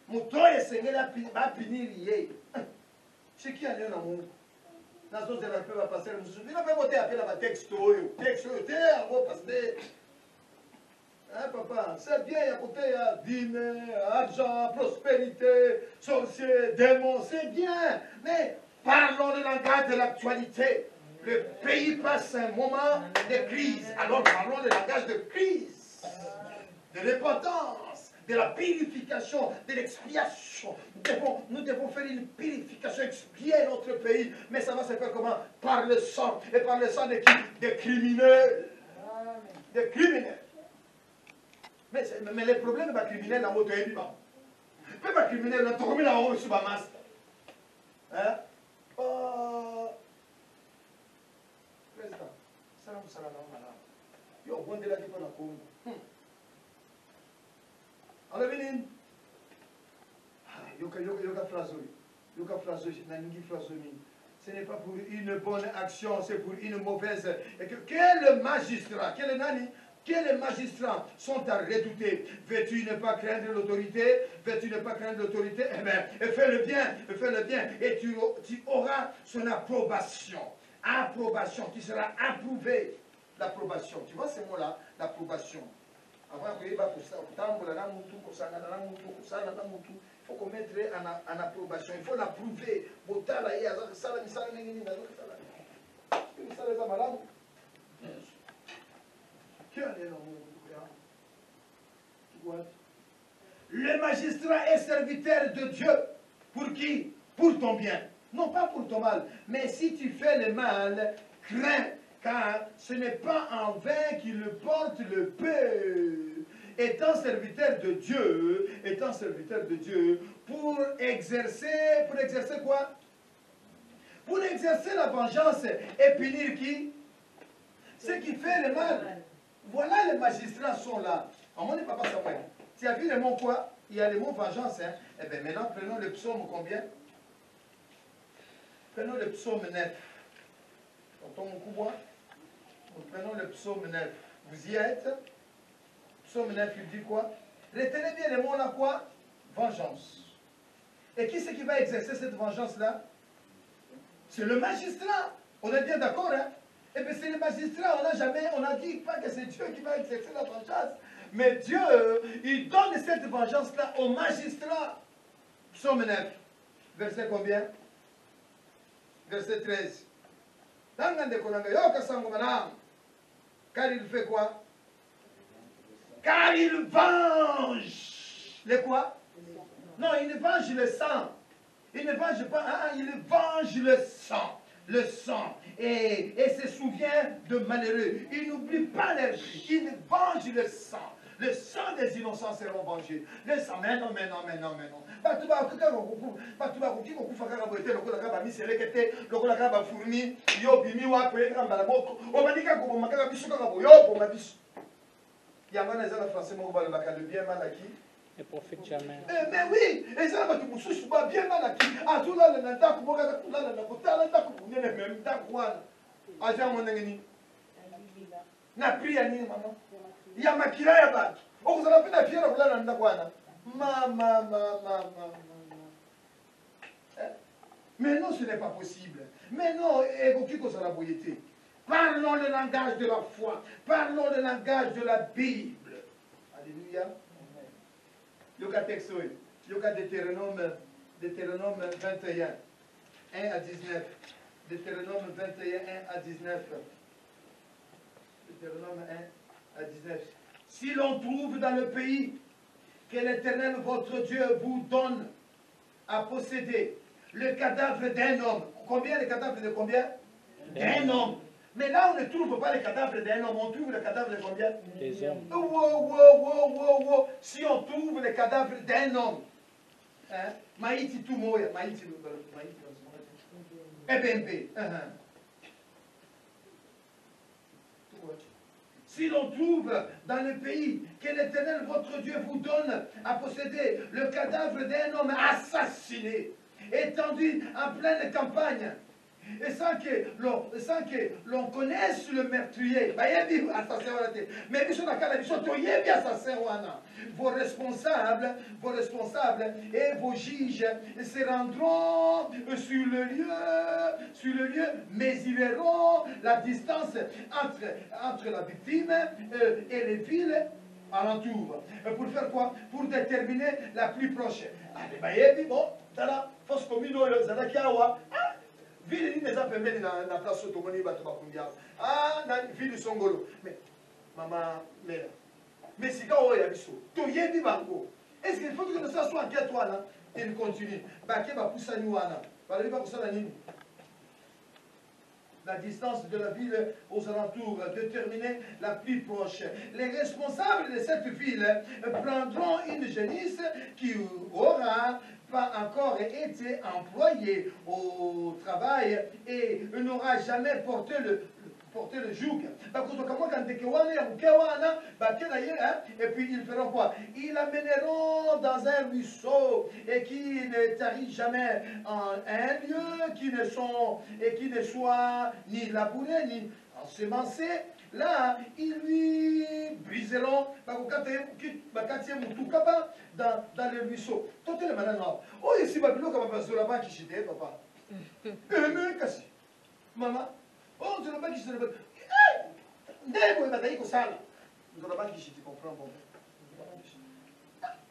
Moutoye Seigneur va punir. C'est qui a l'air dans mon... Dans ce cas, il va passer le monsieur. Il n'a pas voté appel à ma texte. Texte, hein, papa, c'est bien, il y a côté dîner, argent, prospérité, sorcier, démon, c'est bien. Mais parlons le langage de l'actualité. Le pays passe un moment de crise. Alors parlons le langage de crise, de repentance, de la purification, de l'expiation. Nous devons faire une purification, expier notre pays. Mais ça va se faire comment? Par le sang. Et par le sang de qui? Des criminels. Des criminels. Mais les problèmes des criminels, dans votre pays, même les criminels, nous avons mis la haut sur la masse. Hein? Président, salam salam salam. Yo, on est là qui peut la Congo. Alors, Bénin, ce n'est pas pour une bonne action, c'est pour une mauvaise. Et que les magistrats, les magistrats sont à redouter. Veux-tu ne pas craindre l'autorité? Veux-tu ne pas craindre l'autorité? Eh bien, fais le bien, et tu auras son approbation. Approbation, tu seras approuvé. L'approbation, tu vois ce mot-là, l'approbation. Avant il faut qu'on mette en approbation. Il faut l'approuver. Le magistrat est serviteur de Dieu. Pour qui? Pour ton bien. Non pas pour ton mal. Mais si tu fais le mal, crains, car ce n'est pas en vain qu'il porte le peu. Étant serviteur de Dieu, pour exercer quoi? Pour exercer la vengeance et punir qui? Ceux qui fait le mal. Voilà, les magistrats sont là. En mon papa Samuel, tu as vu le mot quoi? Il y a le mot vengeance. Hein? Eh bien maintenant, prenons le psaume combien? Prenons le psaume 9. Tonton Moukoubois, nous prenons le psaume 9. Vous y êtes? Psaume 9, il dit quoi? Retenez bien le mot là quoi? Vengeance. Et qui c'est qui va exercer cette vengeance-là? C'est le magistrat. On est bien d'accord, hein? Et bien c'est le magistrat, on n'a dit pas que c'est Dieu qui va exercer la vengeance. Mais Dieu, il donne cette vengeance-là au magistrat. Psaume 9, verset combien? Verset 13. Car il fait quoi? Car il venge. Le quoi? Non, il ne venge le sang. Il ne venge pas, il venge le sang. Le sang. Et se souvient de malheureux. Il n'oublie pas les vies. Il venge le sang. Le sang des innocents seront vengés. Le sang, mais non. Le bien mal acquis. Ne profite jamais. Mais oui, et ça va tout souci bien mal acquis. À tout là, le nanta kubo ka tout là, le nanta nanta kubo ne même dakwana. Aja mon ngeni. Na priya ni maman. Ya makira ya ba. O vous avez na fiera kula na ndakwana. Mama. Mais non, ce n'est pas possible. Mais non, évoquez que ça la boyété. Parlons le langage de la foi. Parlons le langage de la Bible. Alléluia. Yoka texto, Yoka Deutéronome 21, 1 à 19. Deutéronome 21, 1 à 19. Deutéronome 1 à 19. Si l'on trouve dans le pays que l'Éternel votre Dieu vous donne à posséder le cadavre d'un homme. Combien le cadavre de combien? D'un homme. Mais là, on ne trouve pas le cadavre d'un homme, on trouve le cadavre de combien? Des hommes. Wow. Si on trouve le cadavre d'un homme, hein? Maïti tout moya, Maïti. EBMP. Si l'on trouve dans le pays que l'Éternel votre Dieu vous donne à posséder le cadavre d'un homme assassiné, étendu en pleine campagne, et sans que l'on connaisse le meurtrier, mais vos responsables et vos juges se rendront sur le lieu, mesureront la distance entre la victime et les villes alentour. Pour faire quoi? Pour déterminer la plus proche. Bon, dans la fosse commune, ville ni neza pembeni na place otomoni bato bakundia. Na ville Songolo. Mais maman mère. Mais sika oya biso. To yebi bango. Est-ce qu'il faut que nous ça soit inquiet toi là? Il continue. Baké ba pusani wana. Balobi ba kusala nini? La distance de la ville aux alentours, déterminer la plus proche. Les responsables de cette ville prendront une génisse qui aura pas encore été employée au travail et n'aura jamais porté le joug. Et puis ils feront quoi? Ils l'amèneront dans un ruisseau et qui ne tarit jamais en un lieu qui ne soit ni labouré ni ensemencé. Là, ils lui briseront dans le ruisseau. Tout est le maintenant. Oh, ici, Babylone, comme Bazolaba qui chité, papa. Mais, Kassi. Maman. Oh, Zolaba qui chité. Ndebo, il va d'ailleurs que ça. Zolaba qui chité, comprends, bon.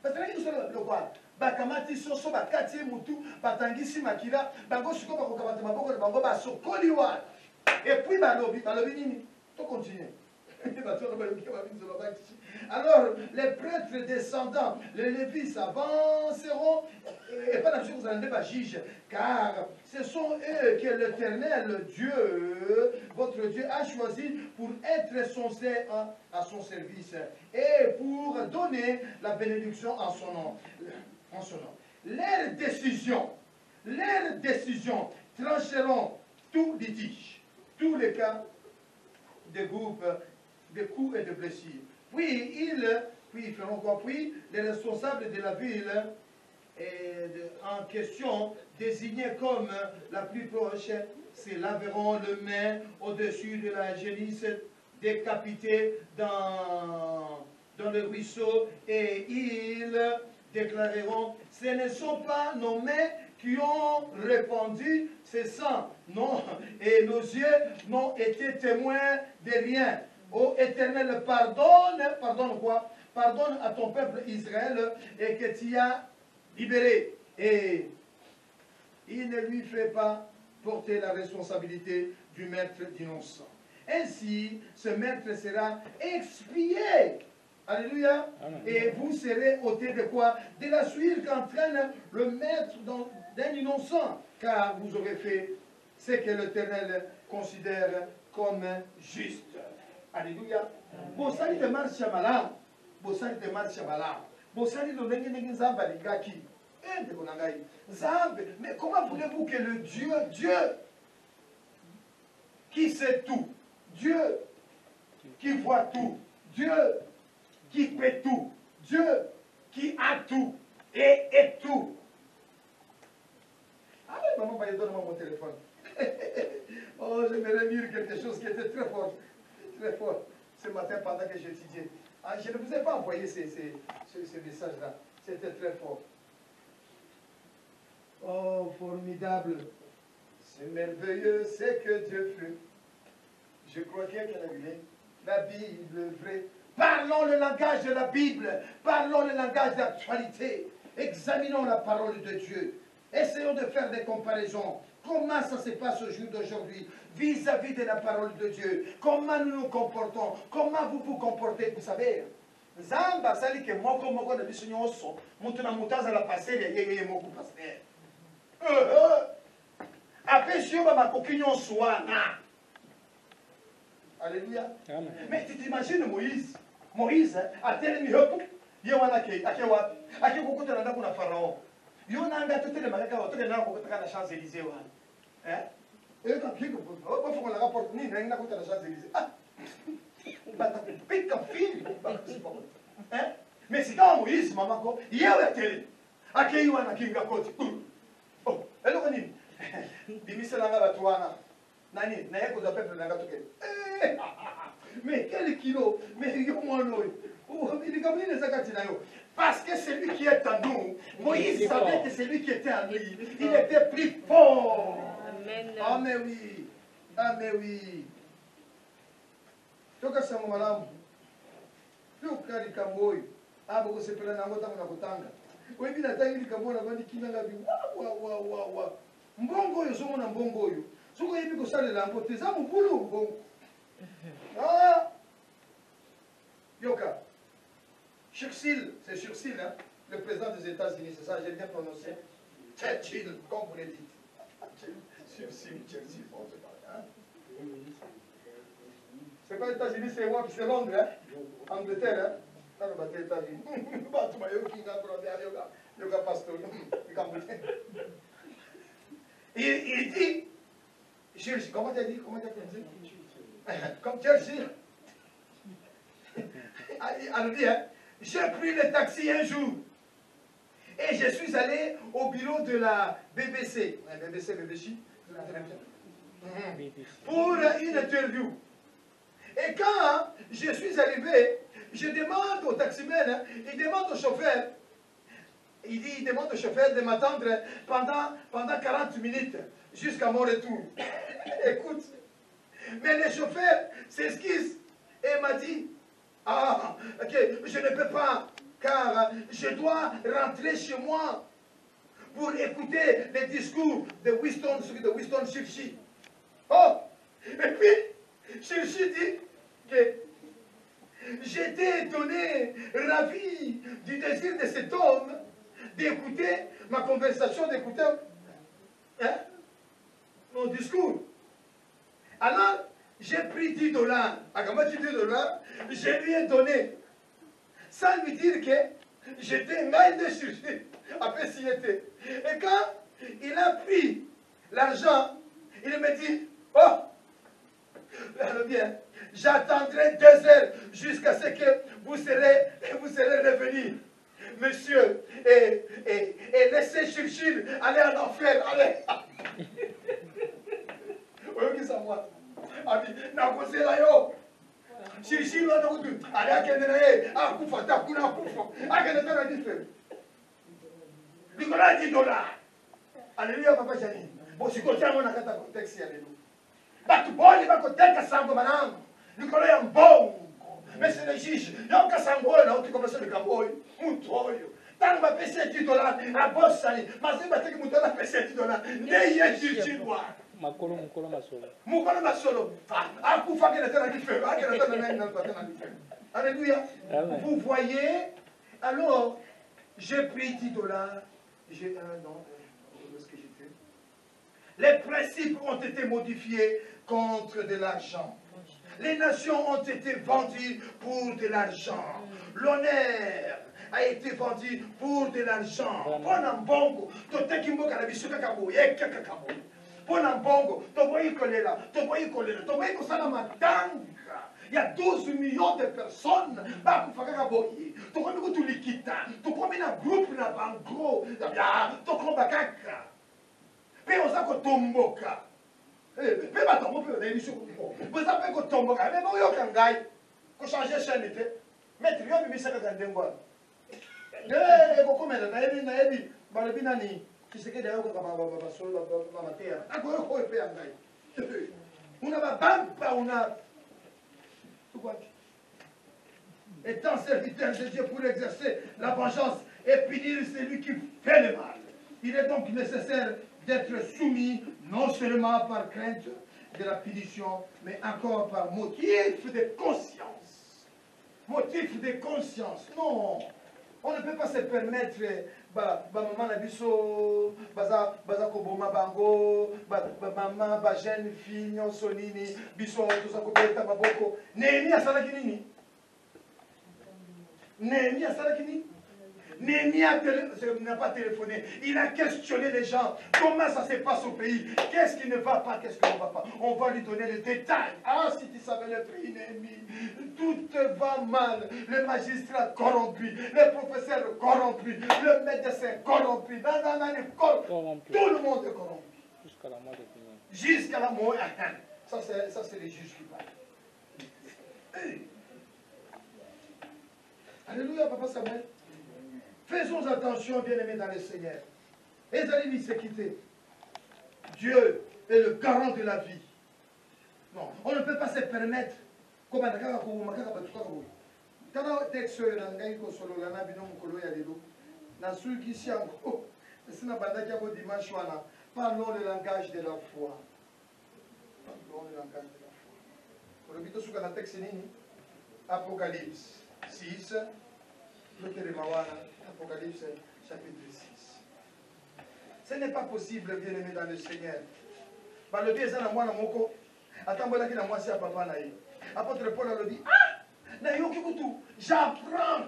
Parce que nous sommes le roi. Bakamati soso bakati mutu batangisi makila bango siko bakokamata maboko bango basokoliwa. Et puis balobi nini? Tout continue. Alors, les prêtres descendants, les lévites avanceront, et pas juge, car ce sont eux que l'Éternel Dieu, votre Dieu, a choisi pour être à son service et pour donner la bénédiction en son nom. Leurs décisions trancheront tout litige, tous les cas de groupes, de coups et de blessures. Puis ils feront quoi? Puis les responsables de la ville en question, désignés comme la plus proche, se laveront les mains au-dessus de la génisse décapitée dans le ruisseau et ils déclareront: ce ne sont pas nos mains qui ont répandu ce sang, non, et nos yeux n'ont été témoins de rien. Ô Éternel, pardonne quoi? Pardonne à ton peuple Israël et que tu as libéré. Et il ne lui fait pas porter la responsabilité du maître d'innocent. Ainsi, ce maître sera expié. Alléluia. Amen. Et vous serez ôtés de quoi? De la suite qu'entraîne le maître d'un innocent, car vous aurez fait ce que l'Éternel considère comme juste. Alléluia. Bosali de marche malam. Bosali de marche malam. Bosali de nengi zamba ligaki. Mais comment voulez-vous que le Dieu qui sait tout, Dieu qui voit tout, Dieu qui fait tout, Dieu qui a tout et est tout. Ah oui, maman, donne-moi mon téléphone. Oh, j'aimerais lire quelque chose qui était très fort ce matin pendant que j'étudiais. Ah, je ne vous ai pas envoyé ces messages-là. C'était très fort. Oh, formidable. C'est merveilleux ce que Dieu fait. Je crois qu'il y a la Bible vraie. Parlons le langage de la Bible. Parlons le langage d'actualité. Examinons la parole de Dieu. Essayons de faire des comparaisons. Comment ça se passe au jour d'aujourd'hui vis-à-vis de la parole de Dieu? Comment nous nous comportons? Comment vous vous comportez? Vous savez, Zamba sali ke moko de biso nyonso mutu na mutaza la passer yeye moko passer. Après sur ba makoki nyonso wana. Alléluia. Amen. Mais tu t'imagines Moïse a telemi hop ye wana ke akewa akekukuta na ndako na Pharaon. Yo nanga tutele malaka wa tutele na kokutaka na Champs-Élysées wana. Et quand il faut la rapporte ni na kuta na Champs-Élysées. Mais c'est quand Moïse, maman, il y a la télé. À qui il y a un kinga côté. Oh, elle est venue. Bimise la gala toana. Nani, n'a pas de peuple n'a pas de. Mais quel kilo? Mais il y a moins d'eau. Oh, il est comme il est à parce que celui qui est en nous, Moïse savait que celui qui était en lui, il était plus fort. Amen. Ah, mais oui. Ah, mais oui. Toka sama malamu. Toka likamboi. Abo kusepela na ngota mna kutanga. Wewe bila tangi likambona bandi kinanga bi wa. Mbongo yo somo na mbongo yo. Soko yebi ko sale la mbote za mubulu mbongo. Ah! Yoka. Churchill, c'est Churchill, hein? Le président des États-Unis, c'est ça, j'ai bien prononcé. Churchill, comme vous le dites. Churchill, bon, c'est pareil, hein? C'est pas les États-Unis, c'est moi, puis c'est Londres, hein? Angleterre, hein? Ça me battait les États-Unis. Il dit, Churchill, comment tu as dit? Comme Churchill. Elle dit, hein? J'ai pris le taxi un jour et je suis allé au bureau de la BBC, pour une interview. Et quand je suis arrivé, je demande au taximène, il demande au chauffeur, il demande au chauffeur de m'attendre pendant 40 minutes jusqu'à mon retour. Écoute, mais le chauffeur s'esquisse et m'a dit, ah, ok, je ne peux pas, car je dois rentrer chez moi pour écouter les discours de Winston Churchill. Oh, et puis, Churchill dit que j'étais étonné, ravi du désir de cet homme d'écouter ma conversation, d'écouter mon discours. Alors, j'ai pris 10 dollars. À comment tu 10 dollars, je lui ai donné. Sans lui dire que j'étais mal de chercher. Après, s'il était. Et quand il a pris l'argent, il me dit, oh, alors bien, j'attendrai 2 heures jusqu'à ce que vous serez revenu. Monsieur, et laissez Churchill aller en enfer. Allez. Oui, qui ça moi. Na kose la yo. Churchill va nous dire, allez à Kenene, à Koufa, Takuna Koufa, à Kenene à différent. Nicolas 10 dollars. Alléluia, papa Jani. Bon, si tu as un contexte, alléluia. But boy, va côté Kassango manam. Nicolas est un bon. Mais c'est le juge. Il y a un Kassango là, tu commences le Kamboy. Moutoyo. Tant va payer 10 dollars à Bossani. Mais c'est parce que Moutoyo a payé 10 dollars. N'ayez Churchill moi. Makolo masolo. Mukolo masolo. Ah, pour faire que la différence. Ah, que la différence. Alléluia. Vous voyez, alors, j'ai pris 10 dollars. J'ai non, où est-ce que j'étais? Les principes ont été modifiés contre de l'argent. Les nations ont été vendues pour de l'argent. L'honneur a été vendu pour de l'argent. Ponambongo, totekimbo karabisuka kabo, yekakabo. Ponambongo, toboyi kolela, toboyi kosala matanga. Il y a 12 millions de personnes. Bakufaka kaboyi. Tokomi kutulikita. Tokomi na groupe na bangro. Tokomi bakaka. Pe osako tomboka. Pe batombo pe na emission. Vous avez ko tomboka. Mais bon yo kangai. Ko changer chaîne était. Mettre yo bimisaka kandengo. Ko komela na ebi balobi nani. Kiseke dayo ko ba solo ba matera. Ako ko pe angai. Una ba bamba una étant serviteur de Dieu pour exercer la vengeance et punir celui qui fait le mal. Il est donc nécessaire d'être soumis non seulement par crainte de la punition, mais encore par motif de conscience. Motif de conscience. Non, on ne peut pas se permettre maman na biso baza koboma bango maman ba jeune fille nyonso nini biso toza kobeta maboko. Néhémie asalaki nini? Néhémie asalaki nini? Néhémie n'a pas téléphoné. Il a questionné les gens. Comment ça se passe au pays? Qu'est-ce qui ne va pas? Qu'est-ce qui ne va pas? On va lui donner les détails. Ah, si tu savais le pays, Néhémie, tout va mal. Le magistrat corrompu, le professeur corrompu, le médecin corrompu, tout le monde est corrompu. Jusqu'à la mort de Pignon. Jusqu'à la mort. Ça, c'est les juges qui parlent. Hey. Alléluia, papa Samuel. Faisons attention, bien-aimés dans le Seigneur. Et allez se quitter. Dieu est le garant de la vie. Non, on ne peut pas se permettre. Comme parlons le langage de la foi. Parlons le langage de la foi. Apocalypse 6. Apocalypse chapitre 6. Ce n'est pas possible, bien-aimé dans le Seigneur. Le Dieu est dans moi, moko. Attends-moi là, moi, c'est à papa naï. Apôtre Paul a dit, j'apprends.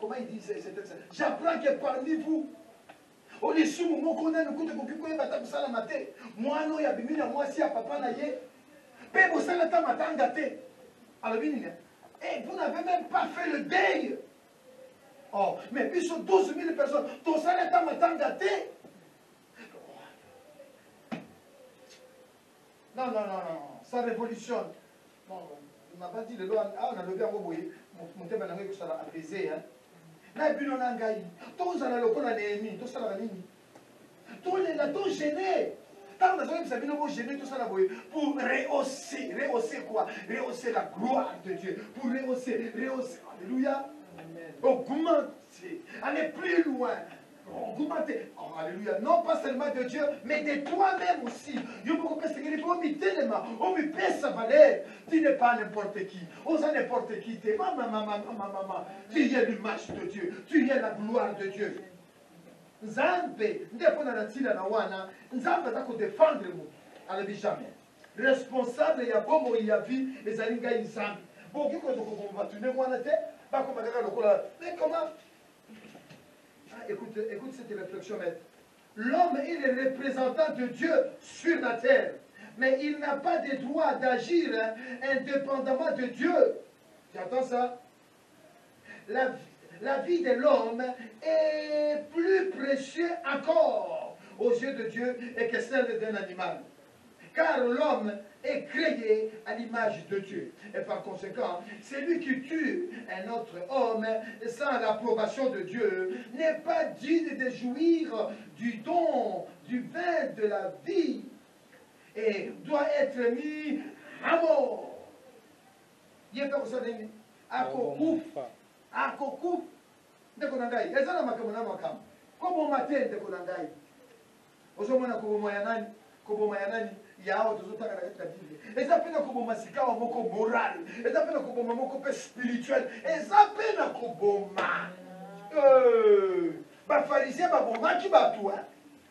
Comment il dit cet texte? J'apprends que parmi vous, au lieu moko na nous coûte beaucoup de bataille ça la maté. Moi non, il y a bimina moi si à papa naï. Pe bo ça la ta matanga te. Alors bien, et vous n'avez même pas fait le deuil. Oh, mais puis sur 12 000 personnes, tout ça n'est pas maintenant gâté. Non, ça révolutionne. Non, il m'a pas dit le loi. Ah, on a levé un mot, mon thème est que ça va apaiser. N'a plus non engaï. Tous à la locale à Néhémie, tous à la ligne. Tous les là, tous gênés. Tant que vous savez, nous gêner tout ça là pour rehausser quoi? Rehausser la gloire de Dieu. Pour rehausser. Alléluia. Augmenter. Aller plus loin. Augmenter. Oh, alléluia. Non pas seulement de Dieu, mais de toi-même aussi. Dieu peut que c'est on me tellement, on me paie sa valeur. Tu n'es pas n'importe qui. On sait n'importe qui. Tu es maman. Tu es l'image de Dieu. Tu es la gloire de Dieu. Nzambe, ndeko na natila na wana, Nzambe za ko défendre mu. Alobi jamais. Responsable ya bomo ya vie, ezali ngai Nzambe. Bon, qui ko ko va tourner mwana te, ba ko makaka lokola. Mais comment? Écoute cette réflexion, maître. L'homme est le représentant de Dieu sur la terre, mais il n'a pas de droit d'agir indépendamment de Dieu. Tu entends ça? La vie de l'homme est plus précieuse encore aux yeux de Dieu et que celle d'un animal. Car l'homme est créé à l'image de Dieu. Et par conséquent, celui qui tue un autre homme sans l'approbation de Dieu n'est pas digne de jouir du don, du vin de la vie et doit être mis à mort. Il n'y a pas que ça. À Kokouf. Ndekonangai. Et ça, n'a pas comme Comme on matin, Ndekonangai. Ozomona Kobomoyanani. Kobomoyanani. Yao tozotaka na katika Biblia. Eza pena koboma sikawa moko moral. Eza pena koboma moko pe spirituel. Eza pena koboma. Ba pharisiens ba boma ki ba toi.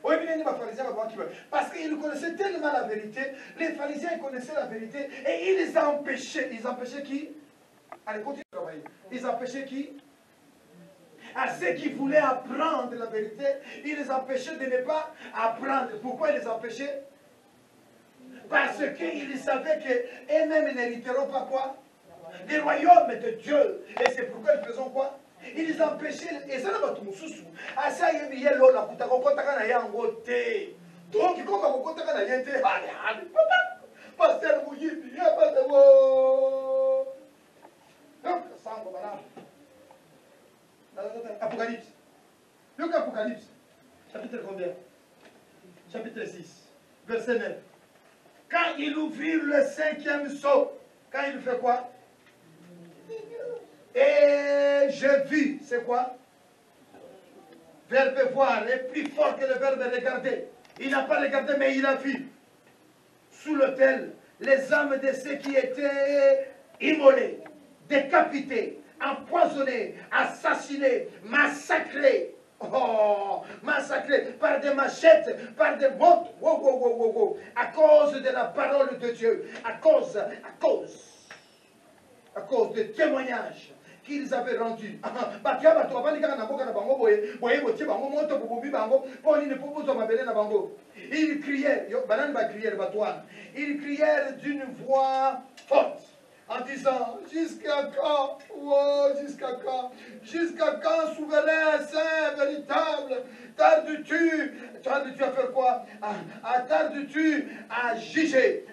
Oui, bien ba pharisiens ba boma ki ba. Parce qu'ils connaissaient tellement la vérité, les pharisiens ils connaissaient la vérité et ils les empêchaient. Ils empêchaient qui? Allez, continue de travailler. Ils empêchaient qui? À ceux qui voulaient apprendre la vérité, ils les empêchaient de ne pas apprendre. Pourquoi ils les empêchaient? Parce qu'ils savaient qu'eux-mêmes n'hériteront pas quoi? Des royaumes de Dieu. Et c'est pourquoi ils faisaient quoi? Ils les empêchaient. Et ça n'a pas tout sous. À ça, il y a l'eau, la puta, qu'on compte à la yangoté. Donc, il compte à compte à la yangoté. Pasteur Mouyi, il n'y a pas de mot. Donc, ça, on va là. Apocalypse. Donc, Apocalypse. Chapitre combien? Chapitre 6. Verset 9. Quand il ouvrit le 5e sceau, quand il fait quoi? Et je vis, c'est quoi? Verbe voir est plus fort que le verbe regarder. Il n'a pas regardé, mais il a vu. Sous l'autel, les âmes de ceux qui étaient immolés, décapités, empoisonnés, assassinés, massacrés. Oh, massacrés par des machettes, par des bottes, à cause de la parole de Dieu, à cause des témoignages qu'ils avaient rendus. Ils crièrent d'une voix forte, en disant, jusqu'à quand, oh, jusqu'à quand, souverain, saint, véritable, tardes-tu à faire quoi? Tardes-tu à juger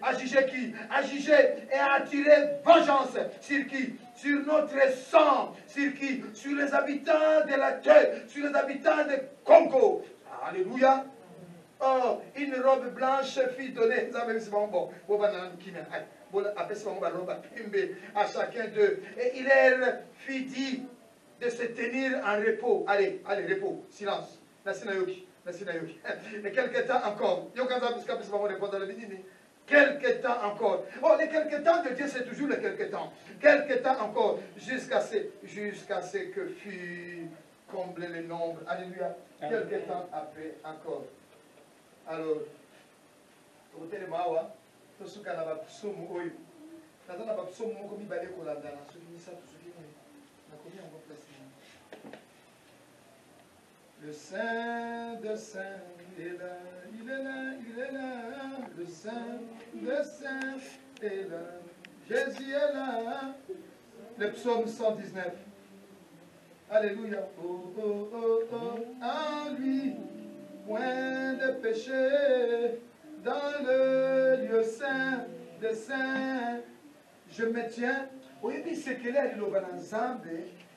qui? À juger et à attirer vengeance sur qui? Sur notre sang, sur qui? Sur les habitants de la terre, sur les habitants de Congo. Alléluia. Oh, une robe blanche fut donnée. À chacun d'eux. Et il leur fit dire de se tenir en repos. Allez, repos, silence. Et quelques temps encore. Quelques temps encore. Oh, les quelques temps de Dieu, c'est toujours les quelques temps. Quelques temps encore. Jusqu'à ce que fut comblé le nombre. Alléluia. Quelques temps après encore. Alors, au télémawa, tout ce qu'on a besoin de le Saint de Saint est là, il est là, le Saint de Saint est là, Jésus est là. Le psaume 119. Alléluia. Oh, oh, oh, oh, en lui, point de péché, dans le lieu saint des saints, je me tiens. Oui, mais c'est que là, il y a un ensemble,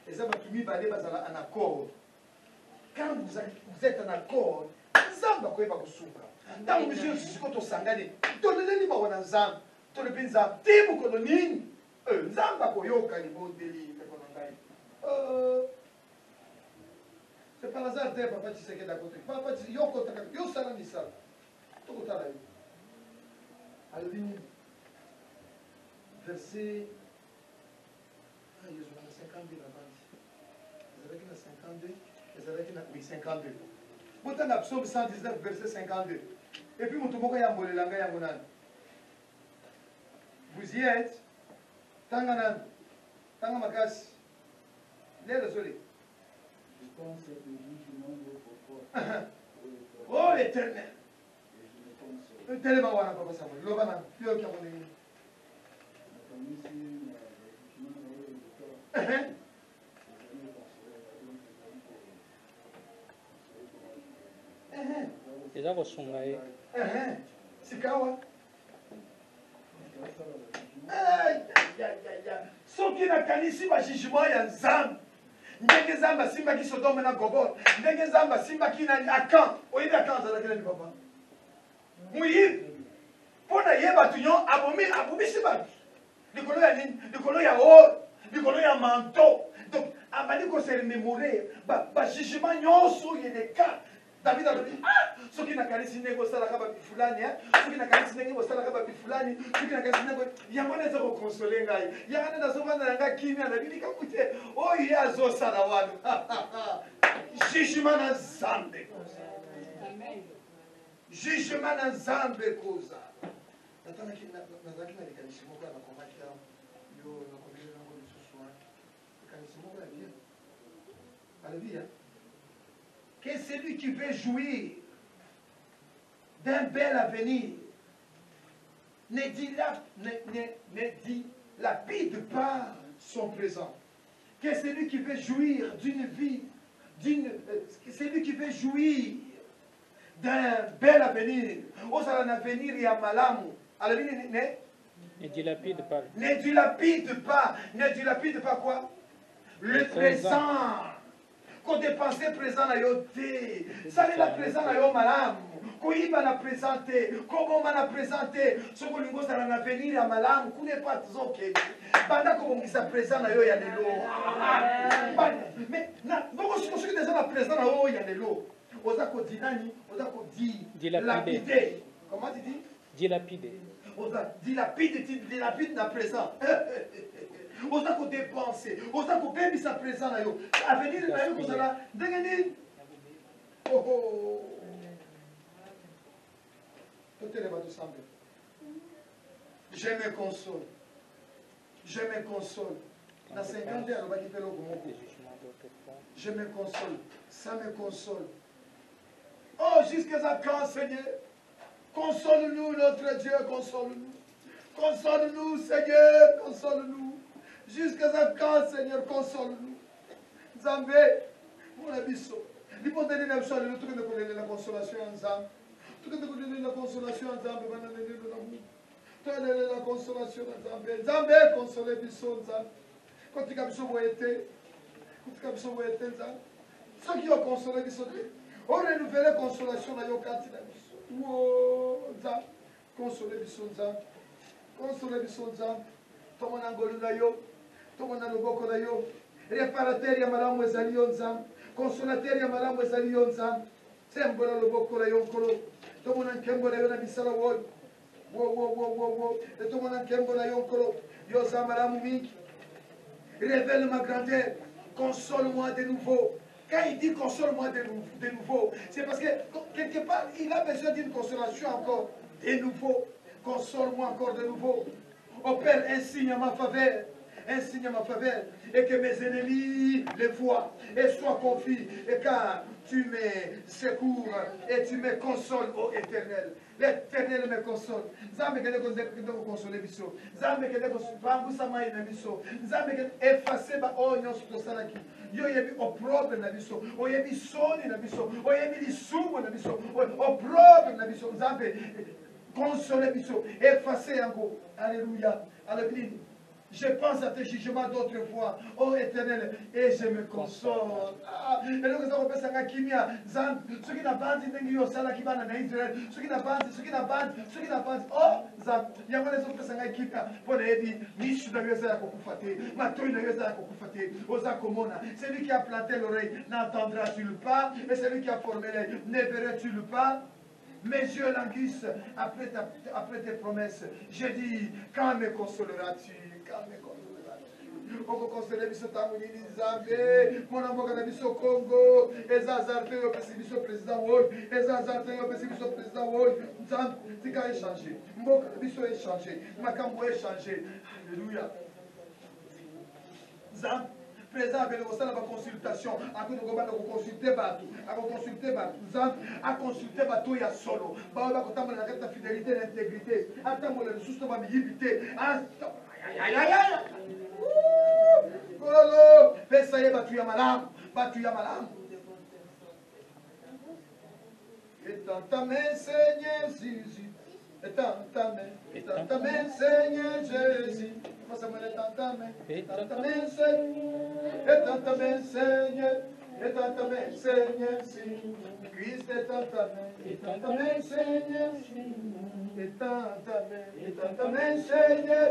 et ça va tout mis en accord. Quand vous êtes en accord, Nzamba ko eba kusuka. Tangu monsieur siko to sangane. To leleli ba wana Nzamba. To le pinza tibu ko nini? Nzamba ko yoka ni modeli ko ngai. C'est par hasard, papa, tu sais que d'à côté. Papa, tu sais, yo, ça, ça. Tout le temps, là. Alors, verset. Ah, il y a 52 là-bas. Il y a 52. Il y a oui, 52. Pourtant, la psaume 119, verset 52. Et puis, vous y êtes. Tanganan. Tangamakasi. Désolé. Je pense que le jugement de pourquoi. Oh, l'éternel. Et je me console. Tellement, on a pas ça. L'obana. Puis, ok, on est. eza kosunga ye sikawa soki nakanisi bajugement ya nzambe ndenge nzambe asimbaki sodome na gomora ndenge nzambe asimbaki nani akan oyebi akan azalaki nani papa moyibi mpo na ye bato nyo abomisi bato likolo ya nini likolo ya oro likolo ya manto donc abandi koseremémore bajugement nyonso oyo eleka David a dit, ah, ceux qui n'ont qu'à dessiner vos salariés, ceux qui n'ont qu'à dessiner vos salariés, ceux qui n'ont qu'à dessiner vos il y a moyen de se consoler. Il y a un de ce qui vient de dire, écoutez, oh, il y a Zo Salawan. Jugement en Zambé. Jugement en Zambé, causa. Attends, il y a un mécanisme qui a combattu. Il y a un mécanisme qui a bien. Alléluia. Que celui qui veut jouir d'un bel avenir ne dilapide pas son présent. Que celui qui veut jouir d'une vie, celui qui veut jouir d'un bel avenir, un avenir et un malamu, ne dilapide pas. Ne dilapide pas. Ne dilapide pas quoi? Le présent. Qu'on dépense présent à yoté, ça n'est la présent à yo malam, qu'on y va la présenter, comment on va présenter, ce qu'on lui ça va venir à malam, qu'on n'est pas zoké, pendant qu'on s'est présent à yo ya de l'eau. Mais beaucoup de choses qui sont la présent à yo ya de l'eau. Osa ko dinani, osa ko dilapide. Comment tu dis? Dilapide. Osa dilapide na présent. On a qu'on dépense, on a qu'on paye sa présence là yo. Avenir là yo comme ça, dégagez. Oh oh. Tout est là-bas de semble. Je me console. Je me console. Dans 50 ans, on va quitter le groupe. Je me console. Ça me console. Oh, jusqu'à ça quand, Seigneur. Console-nous, notre Dieu, console-nous. Console-nous, Seigneur, console-nous. Jusqu'à ça quand, Seigneur, console-nous. Zambé, mon abisso. L'hypothèse de l'absolu, tout le monde connaît la consolation en Zambé. Tout le monde connaît la consolation en Zambé. Tout le monde la consolation en Zambé. Zambé, consolez bisso, Zambé. Quand tu as bisso, vous êtes. Quand tu as bisso, vous êtes, Zambé. Ceux qui ont consolé bisso, on renouvelle la consolation dans le quartier. Wow, Zambé. Consolez bisso, Zambé. Consolez bisso, Zambé. Tout le monde a ngolu na yo. Tout le monde a loboko na yo. Réparateur ya malamu ezali yo nzambe. Consolateur ya malamu ezali yo nzambe. Sembola loboko na yo nkolo. Tout le monde a nkembo na yo na bisala woy. Wo. Et tout le monde a nkembo na yo nkolo. Yo za malamu mingi. Révèle ma grandeur. Console-moi de nouveau. Quand il dit console-moi de nouveau, c'est parce que quelque part, il a besoin d'une consolation encore. De nouveau. Console-moi encore de nouveau. Oh Père, un signe à ma faveur. Un signe à ma faveur. Et que mes ennemis les voient et soient confus. Et car tu me secours et tu me consoles, ô Éternel. L'Éternel me console. Zambe kede ko console biso. Zambe kede ko bambusa mai na biso. Zambe kede effacer ba onyo sutosala ki. Yo yebi opprobre na biso. O yebi soni na biso. O yebi lisumu na biso. Opprobre na biso. Zambe console biso. Effacer encore. Alléluia. Alléluia. Je pense à tes jugements d'autrefois, ô Éternel, et je me console. Et donc, ça repose à la kimia. Ceux qui n'ont pas dit que yo sala kibana na Israël, ceux qui n'ont pas dit, oh, Zam, il y a des autres personnes qui kimia. Pour les dire, Michu na yeza ya kokufate, Matoi na yeza ya kokufate, Oza komona. Celui qui a planté l'oreille n'entendra-tu pas, et celui qui a formé l'œil ne verra-tu pas. Mes yeux languissent après tes promesses. Je dis, quand me consoleras-tu? Quand me consoleras-tu? Oko consoler biso tangu nini Nzambe? Mona mboka na biso Congo. Eza azarte yo pesi biso président woy. Eza azarte yo pesi biso président woy. Nzambe tika échanger. Mboka na biso échanger. Makambo échanger. Alléluia. Nzambe présent avec le conseil de la consultation, à côté de consulter Batou, à consulter Batou, à consulter Batou, il y a solo. Bah, on va compter la fidélité, l'intégrité. Attends, le sous de ma milité. Aïe, aïe, aïe. Oh, fais ça y est, Batou, ya malam. Batou, ya malam. Et dans ta main, Seigneur Jésus. Et dans ta main, Seigneur Jésus. Et dans ta main, Seigneur, et dans ta main, Seigneur, Christ est dans ta main, et dans ta main, Seigneur, et dans ta main, Seigneur.